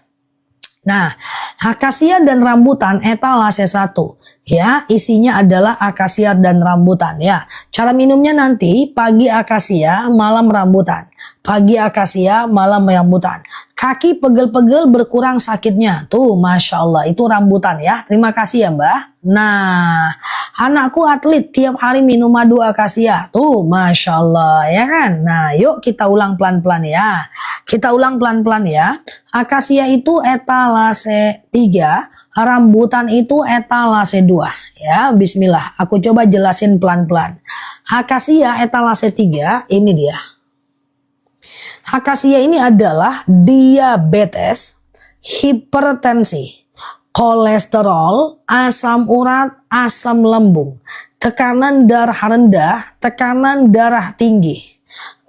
Nah, akasia dan rambutan etalase 1 ya, isinya adalah akasia dan rambutan ya. Cara minumnya nanti pagi akasia, malam rambutan. Pagi akasia, malam rambutan. Kaki pegel-pegel berkurang sakitnya. Tuh, Masya Allah, itu rambutan ya. Terima kasih ya Mbak. Nah, anakku atlet tiap hari minum madu akasia. Tuh, Masya Allah ya kan. Nah, yuk kita ulang pelan-pelan ya. Kita ulang pelan-pelan ya. Akasia itu etalase 3, rambutan itu etalase 2. Ya, bismillah. Aku coba jelasin pelan-pelan. Akasia etalase 3, ini dia. Akasia ini adalah diabetes, hipertensi, kolesterol, asam urat, asam lambung, tekanan darah rendah, tekanan darah tinggi,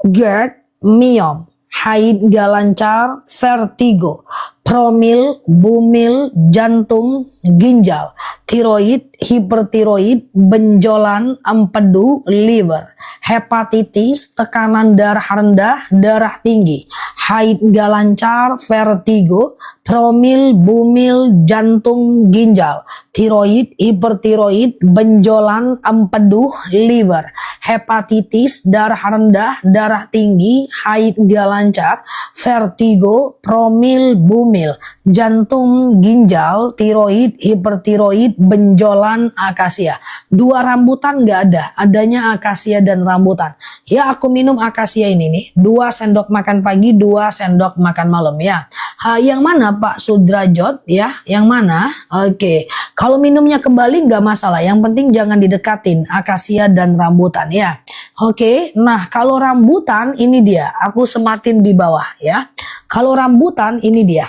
GERD, myom, haid gak lancar, vertigo, promil, bumil, jantung, ginjal, tiroid, hipertiroid, benjolan, empedu, liver, hepatitis, tekanan darah rendah, darah tinggi, haid gak lancar, vertigo, promil, bumil, jantung, ginjal, tiroid, hipertiroid, benjolan, empedu, liver, hepatitis, darah rendah, darah tinggi, haid gak lancar, vertigo, promil, bumil, jantung, ginjal, tiroid, hipertiroid, benjolan, akasia. Dua rambutan nggak ada, adanya akasia dan rambutan. Ya aku minum akasia ini nih, 2 sendok makan pagi, 2 sendok makan malam ya. Yang mana Pak Sudrajot ya? Yang mana? Oke, kalau minumnya kembali nggak masalah, yang penting jangan didekatin akasia dan rambutan ya. Oke, nah kalau rambutan ini dia, aku sematin di bawah ya. Kalau rambutan ini dia.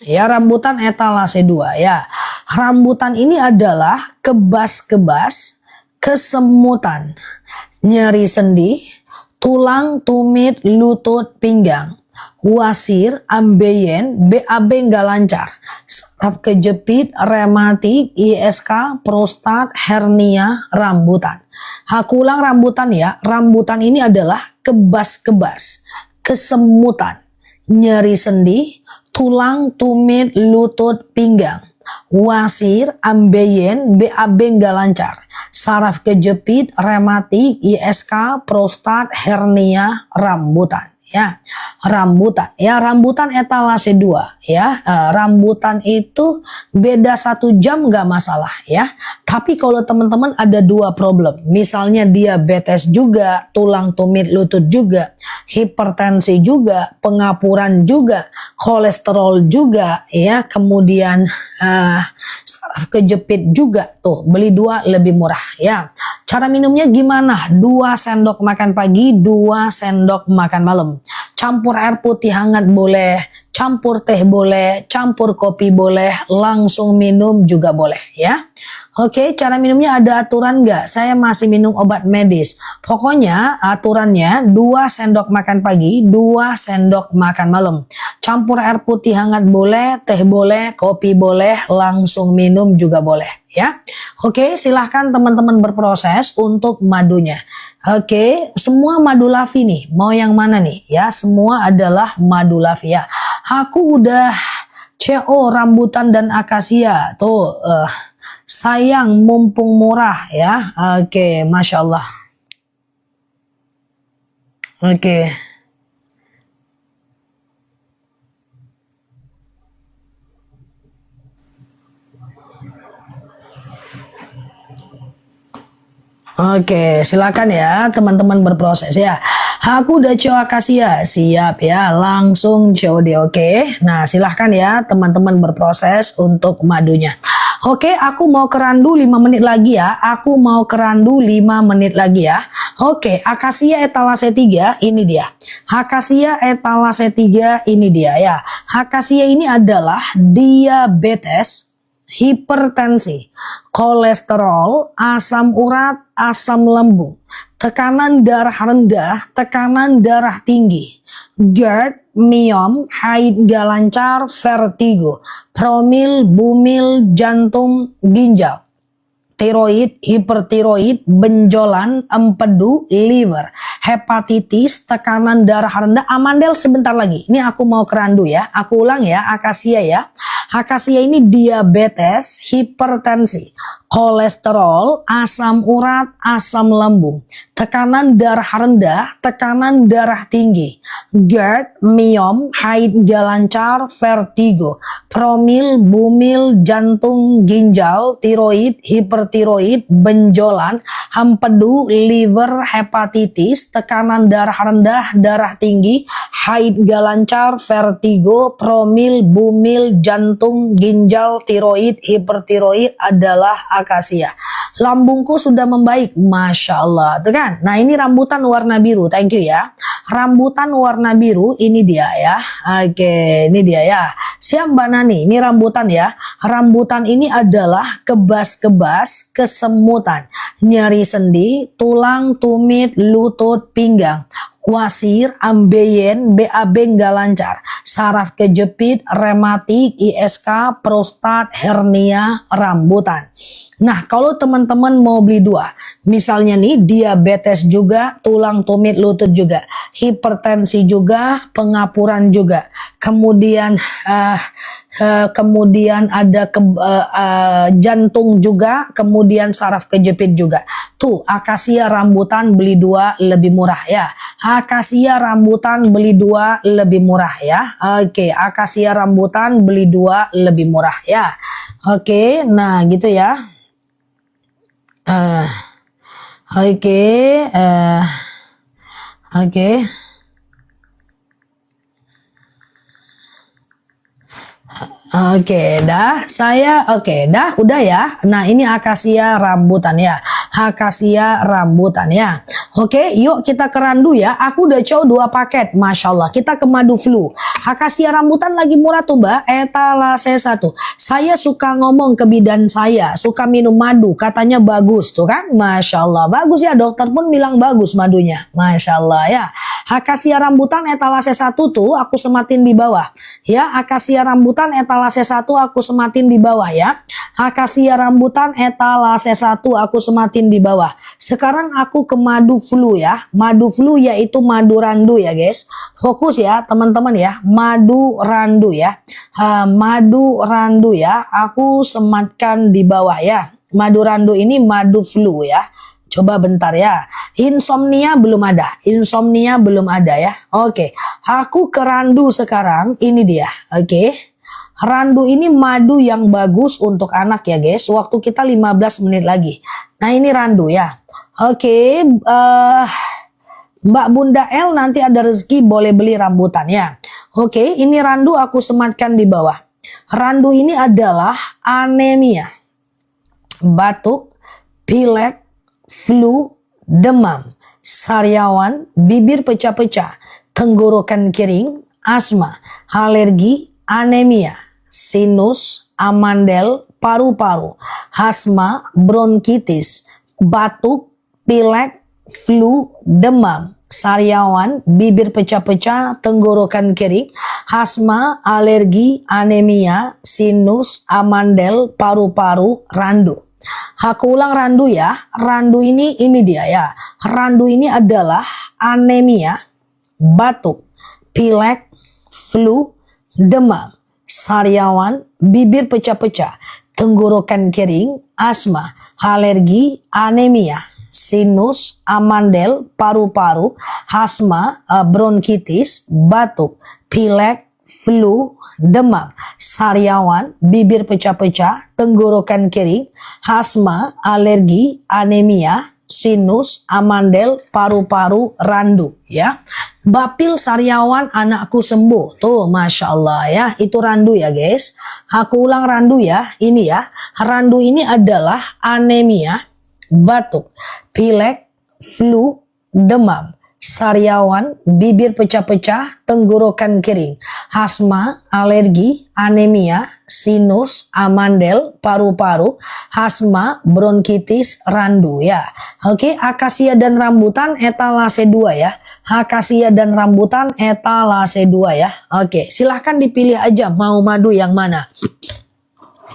Ya, rambutan etalase 2 ya. Rambutan ini adalah kebas-kebas, kesemutan, nyeri sendi, tulang, tumit, lutut, pinggang, wasir, ambeien, BAB nggak lancar, saraf kejepit, rematik, ISK, prostat, hernia, rambutan. Aku ulang rambutan ya, rambutan ini adalah kebas-kebas, kesemutan, nyeri sendi, tulang, tumit, lutut, pinggang, wasir, ambeien, BAB nggak lancar, saraf kejepit, rematik, ISK, prostat, hernia, rambutan. Ya, rambutan. Ya, rambutan etalase 2 ya. Rambutan itu beda 1 jam nggak masalah ya. Tapi kalau teman-teman ada 2 problem, misalnya diabetes juga, tulang tumit lutut juga, hipertensi juga, pengapuran juga, kolesterol juga ya, kemudian saraf kejepit juga, tuh beli 2 lebih murah ya. Cara minumnya gimana? 2 sendok makan pagi, 2 sendok makan malam. Campur air putih hangat boleh, campur teh boleh, campur kopi boleh, langsung minum juga boleh ya. Oke, cara minumnya ada aturan nggak? Saya masih minum obat medis. Pokoknya aturannya 2 sendok makan pagi, 2 sendok makan malam. Campur air putih hangat boleh, teh boleh, kopi boleh, langsung minum juga boleh ya. Oke, silahkan teman-teman berproses untuk madunya. Oke, semua madu lavi nih. Mau yang mana nih? Ya, semua adalah madu lavi ya. Aku udah CO rambutan dan akasia. Tuh, sayang mumpung murah ya. Oke, Masya Allah. Oke. Oke, silakan ya teman-teman berproses ya. Aku udah CO akasia, siap ya, langsung COD. Oke, nah silahkan ya teman-teman berproses untuk madunya. Oke, aku mau kerandu 5 menit lagi ya. Aku mau kerandu 5 menit lagi ya. Oke, akasia etalase 3 ini dia. Akasia etalase 3 ini dia ya. Akasia ini adalah diabetes, hipertensi, kolesterol, asam urat, asam lambung, tekanan darah rendah, tekanan darah tinggi, GERD, miom, haid gak lancar, vertigo, promil, bumil, jantung, ginjal, tiroid, hipertiroid, benjolan, empedu, liver, hepatitis, tekanan darah rendah, amandel sebentar lagi. Ini aku mau kerandu ya. Aku ulang ya, akasia ya. Akasia ini diabetes, hipertensi, kolesterol, asam urat, asam lambung, tekanan darah rendah, tekanan darah tinggi, GERD, miom, haid gak lancar, vertigo, promil, bumil, jantung, ginjal, tiroid, hipertiroid, benjolan, empedu, liver, hepatitis, tekanan darah rendah, darah tinggi, haid gak lancar, vertigo, promil, bumil, jantung, ginjal, tiroid, hipertiroid adalah akasia. Lambungku sudah membaik, Masya Allah, tuh kan? Nah ini rambutan warna biru, thank you ya. Rambutan warna biru ini dia ya. Oke, ini dia ya. Siap Mbak Nani, ini rambutan ya. Rambutan ini adalah kebas-kebas, kesemutan, nyeri sendi, tulang, tumit, lutut, pinggang, wasir, ambeien, BAB nggak lancar, saraf kejepit, rematik, ISK, prostat, hernia, rambutan. Nah kalau teman-teman mau beli 2, misalnya nih diabetes juga, tulang tumit lutut juga, hipertensi juga, pengapuran juga, kemudian kemudian ada jantung juga, kemudian saraf kejepit juga. Tuh, akasia rambutan beli 2 lebih murah ya. Akasia rambutan beli 2 lebih murah ya. Oke, akasia rambutan beli 2 lebih murah ya. Oke, nah gitu ya. Oke, oke. Oke, dah, udah ya. Nah, ini akasia rambutan ya. Akasia rambutan ya. Oke, yuk kita ke randu ya. Aku udah coba 2 paket, Masya Allah. Kita ke madu flu. Akasia rambutan lagi murah tuh, Mbak. Etalase 1. Saya suka ngomong ke bidan saya, suka minum madu, katanya bagus tuh kan. Masya Allah, bagus ya. Dokter pun bilang bagus madunya. Masya Allah ya. Akasia rambutan etalase 1 tuh aku sematin di bawah. Ya, akasia rambutan etalase 1 aku sematin di bawah ya. Akasia rambutan etalase 1 aku sematin di bawah. Sekarang aku ke madu flu ya. Madu flu yaitu madu randu ya guys. Fokus ya teman-teman ya. Madu randu ya. Madu randu ya. Aku sematkan di bawah ya. Madu randu ini madu flu ya. Coba bentar ya. Insomnia belum ada. Insomnia belum ada ya. Oke. Aku ke randu sekarang. Ini dia. Oke. Randu ini madu yang bagus untuk anak ya guys. Waktu kita 15 menit lagi. Nah ini randu ya. Oke. Mbak Bunda L nanti ada rezeki boleh beli rambutan ya. Oke. Ini randu aku sematkan di bawah. Randu ini adalah anemia, batuk, pilek, flu, demam, sariawan, bibir pecah-pecah, tenggorokan kering, asma, alergi, anemia, sinus, amandel, paru-paru, asma, bronkitis, batuk, pilek, flu, demam, sariawan, bibir pecah-pecah, tenggorokan kering, asma, alergi, anemia, sinus, amandel, paru-paru, randu. Aku ulang randu ya. Randu ini dia ya. Randu ini adalah anemia, batuk, pilek, flu, demam, sariawan, bibir pecah-pecah, tenggorokan kering, asma, alergi, anemia, sinus, amandel, paru-paru, asma, bronkitis, batuk, pilek, flu, demam, sariawan, bibir pecah-pecah, tenggorokan kering, asma, alergi, anemia, sinus, amandel, paru-paru, randu ya. Bapil sariawan anakku sembuh. Tuh Masya Allah ya. Itu randu ya guys. Aku ulang randu ya. Ini ya. Randu ini adalah anemia, batuk, pilek, flu, demam, sariawan, bibir pecah-pecah, tenggorokan kering, asma, alergi, anemia, sinus, amandel, paru-paru, asma, bronkitis, randu ya. Oke, akasia dan rambutan etalase 2 ya. Akasia dan rambutan etalase 2 ya. Oke, silahkan dipilih aja mau madu yang mana.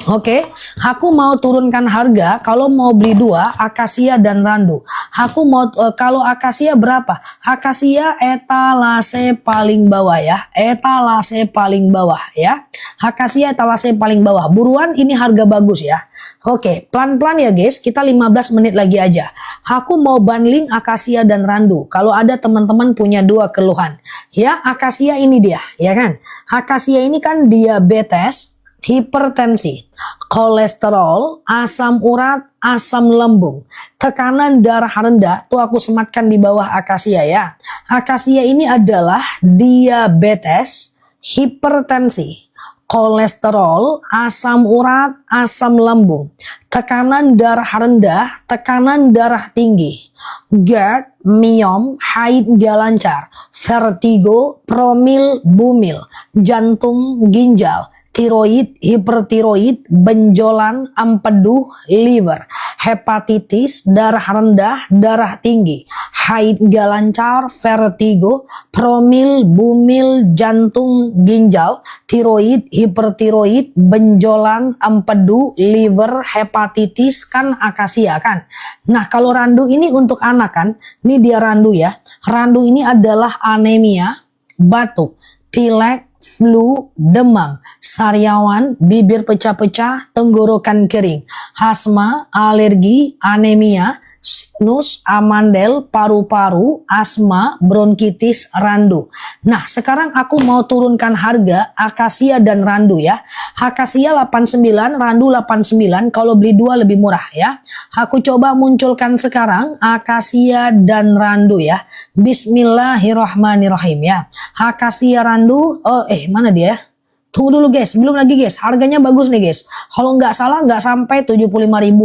Oke, aku mau turunkan harga. Kalau mau beli 2, akasia dan randu. Aku mau kalau akasia berapa? Akasia etalase paling bawah ya. Etalase paling bawah ya. Akasia etalase paling bawah. Buruan, ini harga bagus ya. Oke, pelan-pelan ya guys. Kita 15 menit lagi aja. Aku mau bundling akasia dan randu. Kalau ada teman-teman punya 2 keluhan. Ya, akasia ini dia, ya kan? Akasia ini kan diabetes, hipertensi, kolesterol, asam urat, asam lambung, tekanan darah rendah. Tuh aku sematkan di bawah akasia ya. Akasia ini adalah diabetes, hipertensi, kolesterol, asam urat, asam lambung, tekanan darah rendah, tekanan darah tinggi, GERD, miom, haid gak lancar, vertigo, promil, bumil, jantung, ginjal, tiroid, hipertiroid, benjolan, empedu, liver, hepatitis, darah rendah, darah tinggi, haid gak lancar, vertigo, promil, bumil, jantung, ginjal, tiroid, hipertiroid, benjolan, empedu, liver, hepatitis, kan akasia kan. Nah kalau randu ini untuk anak kan, ini dia randu ya. Randu ini adalah anemia, batuk, pilek, flu, demam, sariawan, bibir pecah-pecah, tenggorokan kering, asma, alergi, anemia, sinus, amandel, paru-paru, asma, bronkitis, randu. Nah, sekarang aku mau turunkan harga akasia dan randu ya. Akasia 89, randu 89, kalau beli dua lebih murah ya. Aku coba munculkan sekarang akasia dan randu ya. Bismillahirrahmanirrahim ya. Akasia randu, mana dia? Tunggu dulu guys, belum lagi guys, harganya bagus nih guys. Kalau nggak salah nggak sampai 75.000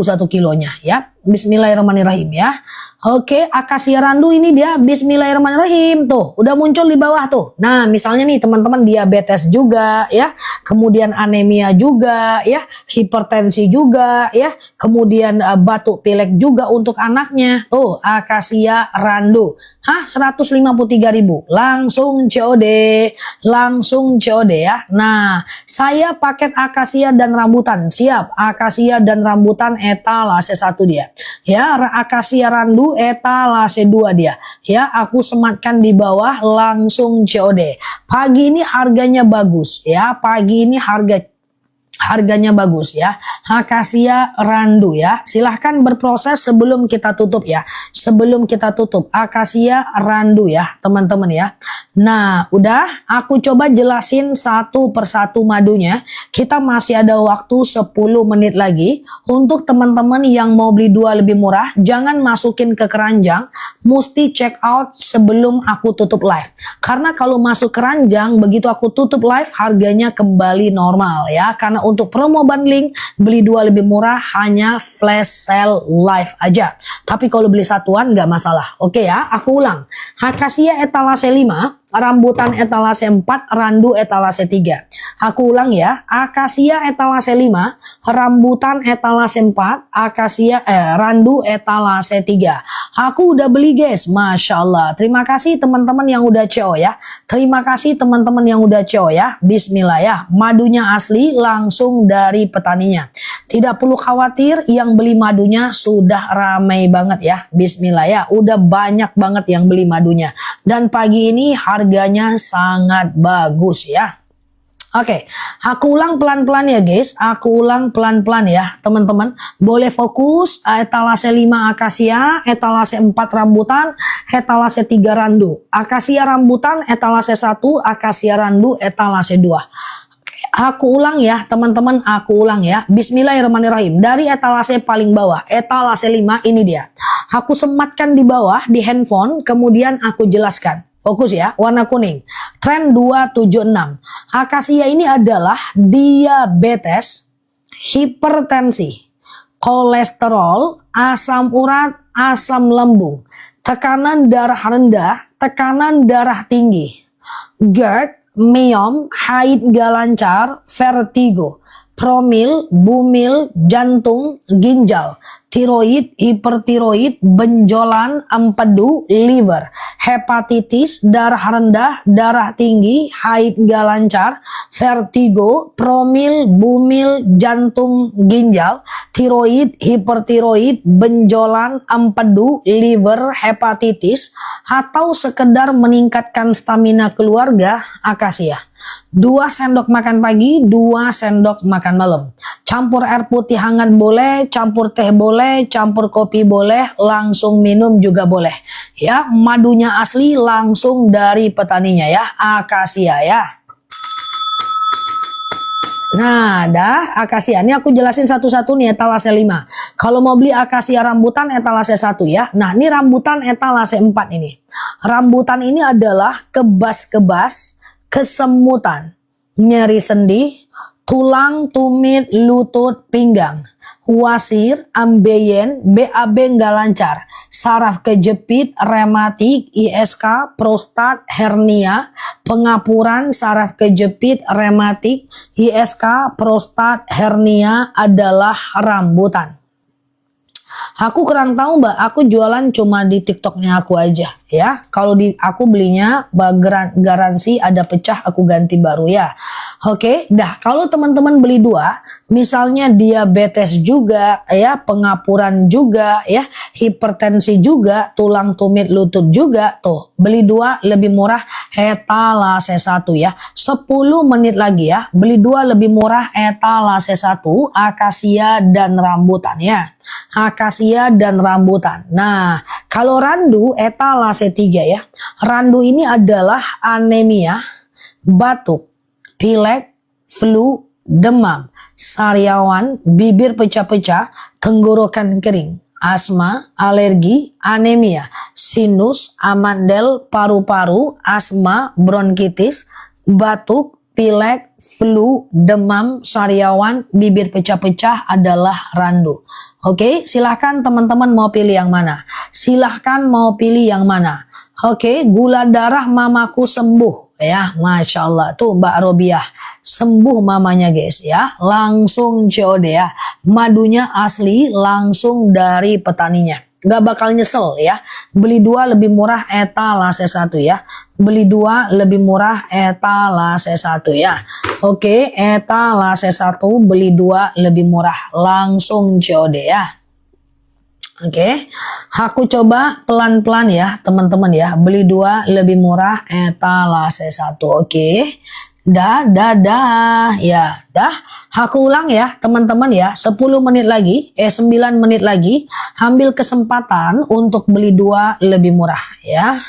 satu kilonya ya. Bismillahirrahmanirrahim ya. Oke, akasia randu ini dia bismillahirrahmanirrahim. Tuh, udah muncul di bawah tuh. Nah, misalnya nih teman-teman diabetes juga ya. Kemudian anemia juga ya. Hipertensi juga ya. Kemudian batuk pilek juga untuk anaknya. Tuh, akasia randu. 153.000. Langsung COD. Langsung COD ya. Nah, saya paket akasia dan rambutan. Siap, akasia dan rambutan etalase 1 dia. Ya, akasia randu etalase 2 dia. Ya, aku sematkan di bawah langsung COD. Pagi ini harganya bagus ya. Pagi ini harganya bagus ya. Akasia randu ya. Silahkan berproses sebelum kita tutup ya. Sebelum kita tutup akasia randu ya teman-teman ya. Nah udah aku coba jelasin satu persatu madunya. Kita masih ada waktu 10 menit lagi. Untuk teman-teman yang mau beli dua lebih murah, jangan masukin ke keranjang. Mesti check out sebelum aku tutup live. Karena kalau masuk keranjang begitu aku tutup live harganya kembali normal ya. Karena untuk promo bundling beli dua lebih murah hanya flash sale live aja. Tapi kalau beli satuan nggak masalah. Oke ya, aku ulang. Akasia etalase 5, rambutan etalase 4, randu etalase 3. Aku ulang ya. Akasia etalase 5, rambutan etalase 4, randu etalase 3. Aku udah beli guys. Masya Allah. Terima kasih teman-teman yang udah CO ya. Terima kasih teman-teman yang udah CO ya. Bismillah ya. Madunya asli langsung dari petaninya. Tidak perlu khawatir, yang beli madunya sudah ramai banget ya. Bismillah ya. Udah banyak banget yang beli madunya. Dan pagi ini harganya sangat bagus ya. Oke, aku ulang pelan-pelan ya guys. Aku ulang pelan-pelan ya teman-teman. Boleh fokus. Etalase 5 akasia, etalase 4 rambutan, etalase 3 randu. Akasia rambutan, etalase 1, akasia randu, etalase 2. Aku ulang ya teman-teman, aku ulang ya. Bismillahirrahmanirrahim. Dari etalase paling bawah, etalase 5 ini dia. Aku sematkan di bawah di handphone, kemudian aku jelaskan. Fokus ya, warna kuning. Tren 276. Akasia ini adalah diabetes, hipertensi, kolesterol, asam urat, asam lambung, tekanan darah rendah, tekanan darah tinggi, GERD, myom, haid gak lancar, vertigo, promil, bumil, jantung, ginjal, tiroid, hipertiroid, benjolan, empedu, liver, hepatitis, darah rendah, darah tinggi, haid gak lancar, vertigo, promil, bumil, jantung, ginjal, tiroid, hipertiroid, benjolan, empedu, liver, hepatitis, atau sekedar meningkatkan stamina keluarga, akasia. 2 sendok makan pagi, 2 sendok makan malam. Campur air putih hangat boleh, campur teh boleh, campur kopi boleh, langsung minum juga boleh. Ya, madunya asli langsung dari petaninya ya, akasia ya. Nah, dah akasia. Ini aku jelasin satu-satu nih etalase 5. Kalau mau beli akasia rambutan etalase 1 ya. Nah, ini rambutan etalase 4 ini. Rambutan ini adalah kebas-kebas, kesemutan, nyeri sendi, tulang, tumit, lutut, pinggang, wasir, ambeien, BAB nggak lancar, saraf kejepit, rematik, ISK, prostat, hernia, pengapuran, saraf kejepit, rematik, ISK, prostat, hernia adalah rambutan. Aku kurang tahu Mbak, aku jualan cuma di TikToknya aku aja ya. Kalau di aku belinya garansi ada pecah aku ganti baru ya. Oke, dah kalau teman-teman beli dua, misalnya diabetes juga ya, pengapuran juga ya, hipertensi juga, tulang tumit lutut juga tuh. Beli dua lebih murah etalase 1 ya. 10 menit lagi ya, beli dua lebih murah etalase 1, akasia dan rambutan ya. Akasia dan rambutan. Nah, kalau randu etalase 3 ya. Randu ini adalah anemia, batuk, pilek, flu, demam, sariawan, bibir pecah-pecah, tenggorokan kering, asma, alergi, anemia, sinus, amandel, paru-paru, asma, bronkitis, batuk, pilek, flu, demam, sariawan, bibir pecah-pecah adalah randu. Oke, silahkan teman-teman mau pilih yang mana? Silahkan mau pilih yang mana? Oke, gula darah mamaku sembuh. Ya, Masya Allah. Tuh Mbak Robiah. Sembuh mamanya guys ya. Langsung COD ya. Madunya asli langsung dari petaninya. Gak bakal nyesel ya. Beli dua lebih murah etalase 1 ya. Beli dua lebih murah etalase 1 ya. Oke, etalase 1 beli dua lebih murah. Langsung COD ya. Oke, aku coba pelan-pelan ya teman-teman ya. Beli dua lebih murah etalase 1. Oke, dah ya, dah. Aku ulang ya teman-teman ya. 10 menit lagi, 9 menit lagi. Ambil kesempatan untuk beli dua lebih murah ya.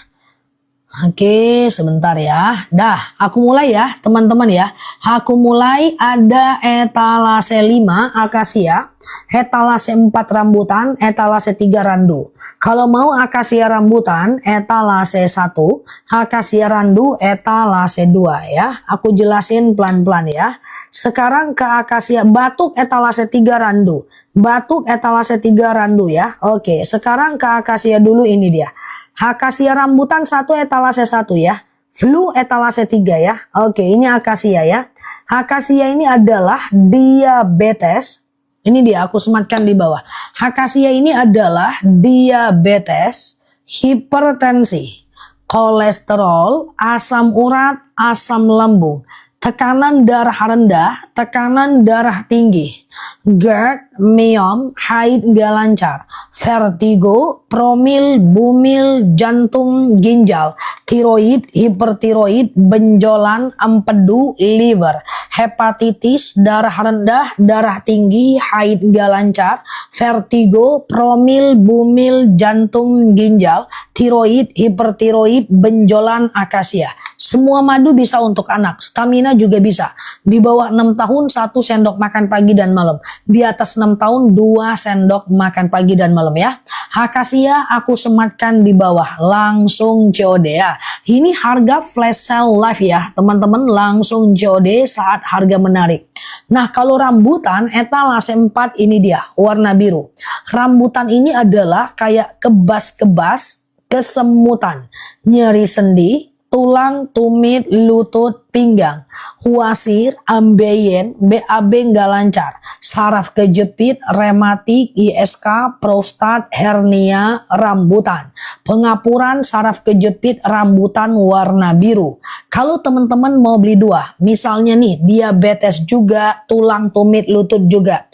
Oke, sebentar ya. Dah, aku mulai ya teman-teman ya. Aku mulai, ada etalase 5 akasia, etalase 4 rambutan, etalase 3 randu. Kalau mau akasia rambutan etalase 1, akasia randu etalase 2 ya. Aku jelasin pelan-pelan ya. Sekarang ke akasia batuk etalase 3 randu. Batuk etalase 3 randu ya. Oke, sekarang ke akasia dulu, ini dia. Akasia rambutan 1 etalase 1 ya. Flu etalase 3 ya. Oke, ini akasia ya. Akasia ini adalah diabetes. Ini dia, aku sematkan di bawah. Akasia ini adalah diabetes, hipertensi, kolesterol, asam urat, asam lambung, tekanan darah rendah, tekanan darah tinggi, GERD, myom, haid gak lancar, vertigo, promil, bumil, jantung, ginjal, tiroid, hipertiroid, benjolan, empedu, liver, hepatitis, darah rendah, darah tinggi, haid gak lancar, vertigo, promil, bumil, jantung, ginjal, tiroid, hipertiroid, benjolan, akasia. Semua madu bisa untuk anak, stamina juga bisa. Di bawah 6 tahun 1 sendok makan pagi dan malam. Di atas 6 tahun 2 sendok makan pagi dan malam ya. Akasia aku sematkan di bawah, langsung COD ya. Ini harga flash sale live ya teman-teman, langsung COD saat harga menarik. Nah, kalau rambutan etalase 4 ini dia, warna biru. Rambutan ini adalah kayak kebas-kebas, kesemutan, nyeri sendi, tulang, tumit, lutut, pinggang, wasir, ambeien, BAB nggak lancar, saraf kejepit, rematik, ISK, prostat, hernia, rambutan, pengapuran, saraf kejepit, rambutan warna biru. Kalau teman-teman mau beli dua, misalnya nih diabetes juga, tulang, tumit, lutut juga,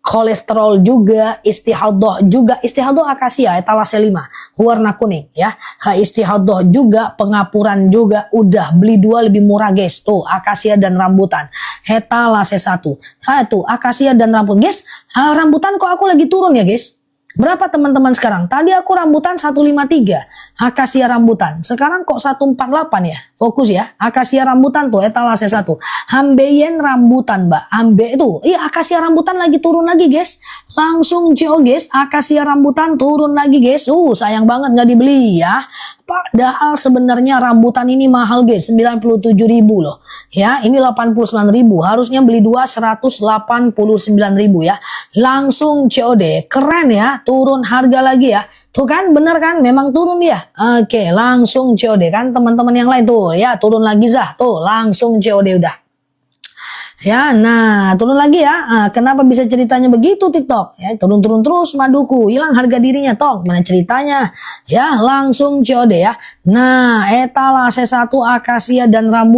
kolesterol juga, istihadah juga, istihadah akasia etalase 5 warna kuning ya. Istihadah juga, pengapuran juga, udah beli dua lebih murah guys. Tuh akasia dan rambutan etalase 1. Tuh akasia dan rambutan guys. Rambutan kok aku lagi turun ya guys. Berapa teman-teman sekarang? Tadi aku rambutan 153, akasia rambutan. Sekarang kok 148 ya? Fokus ya. Akasia rambutan tuh etalase 1. Ambeien rambutan, Mbak. Ambe itu, iya akasia rambutan lagi turun lagi, guys. Langsung CO, guys. Akasia rambutan turun lagi, guys. Sayang banget nggak dibeli ya. Padahal sebenarnya rambutan ini mahal, guys. 97.000 loh. Ya, ini 89.000. Harusnya beli dua 189.000 ya. Langsung COD. Keren ya. Turun harga lagi ya. Tuh kan, bener kan? Memang turun ya. Oke, langsung COD kan teman-teman yang lain tuh ya, turun lagi Zah. Tuh, langsung COD udah. Ya, nah turun lagi ya. Kenapa bisa ceritanya begitu TikTok? Ya, turun-turun terus maduku, hilang harga dirinya tok. Mana ceritanya? Ya, langsung COD ya. Nah, etalase 1 akasia dan rambut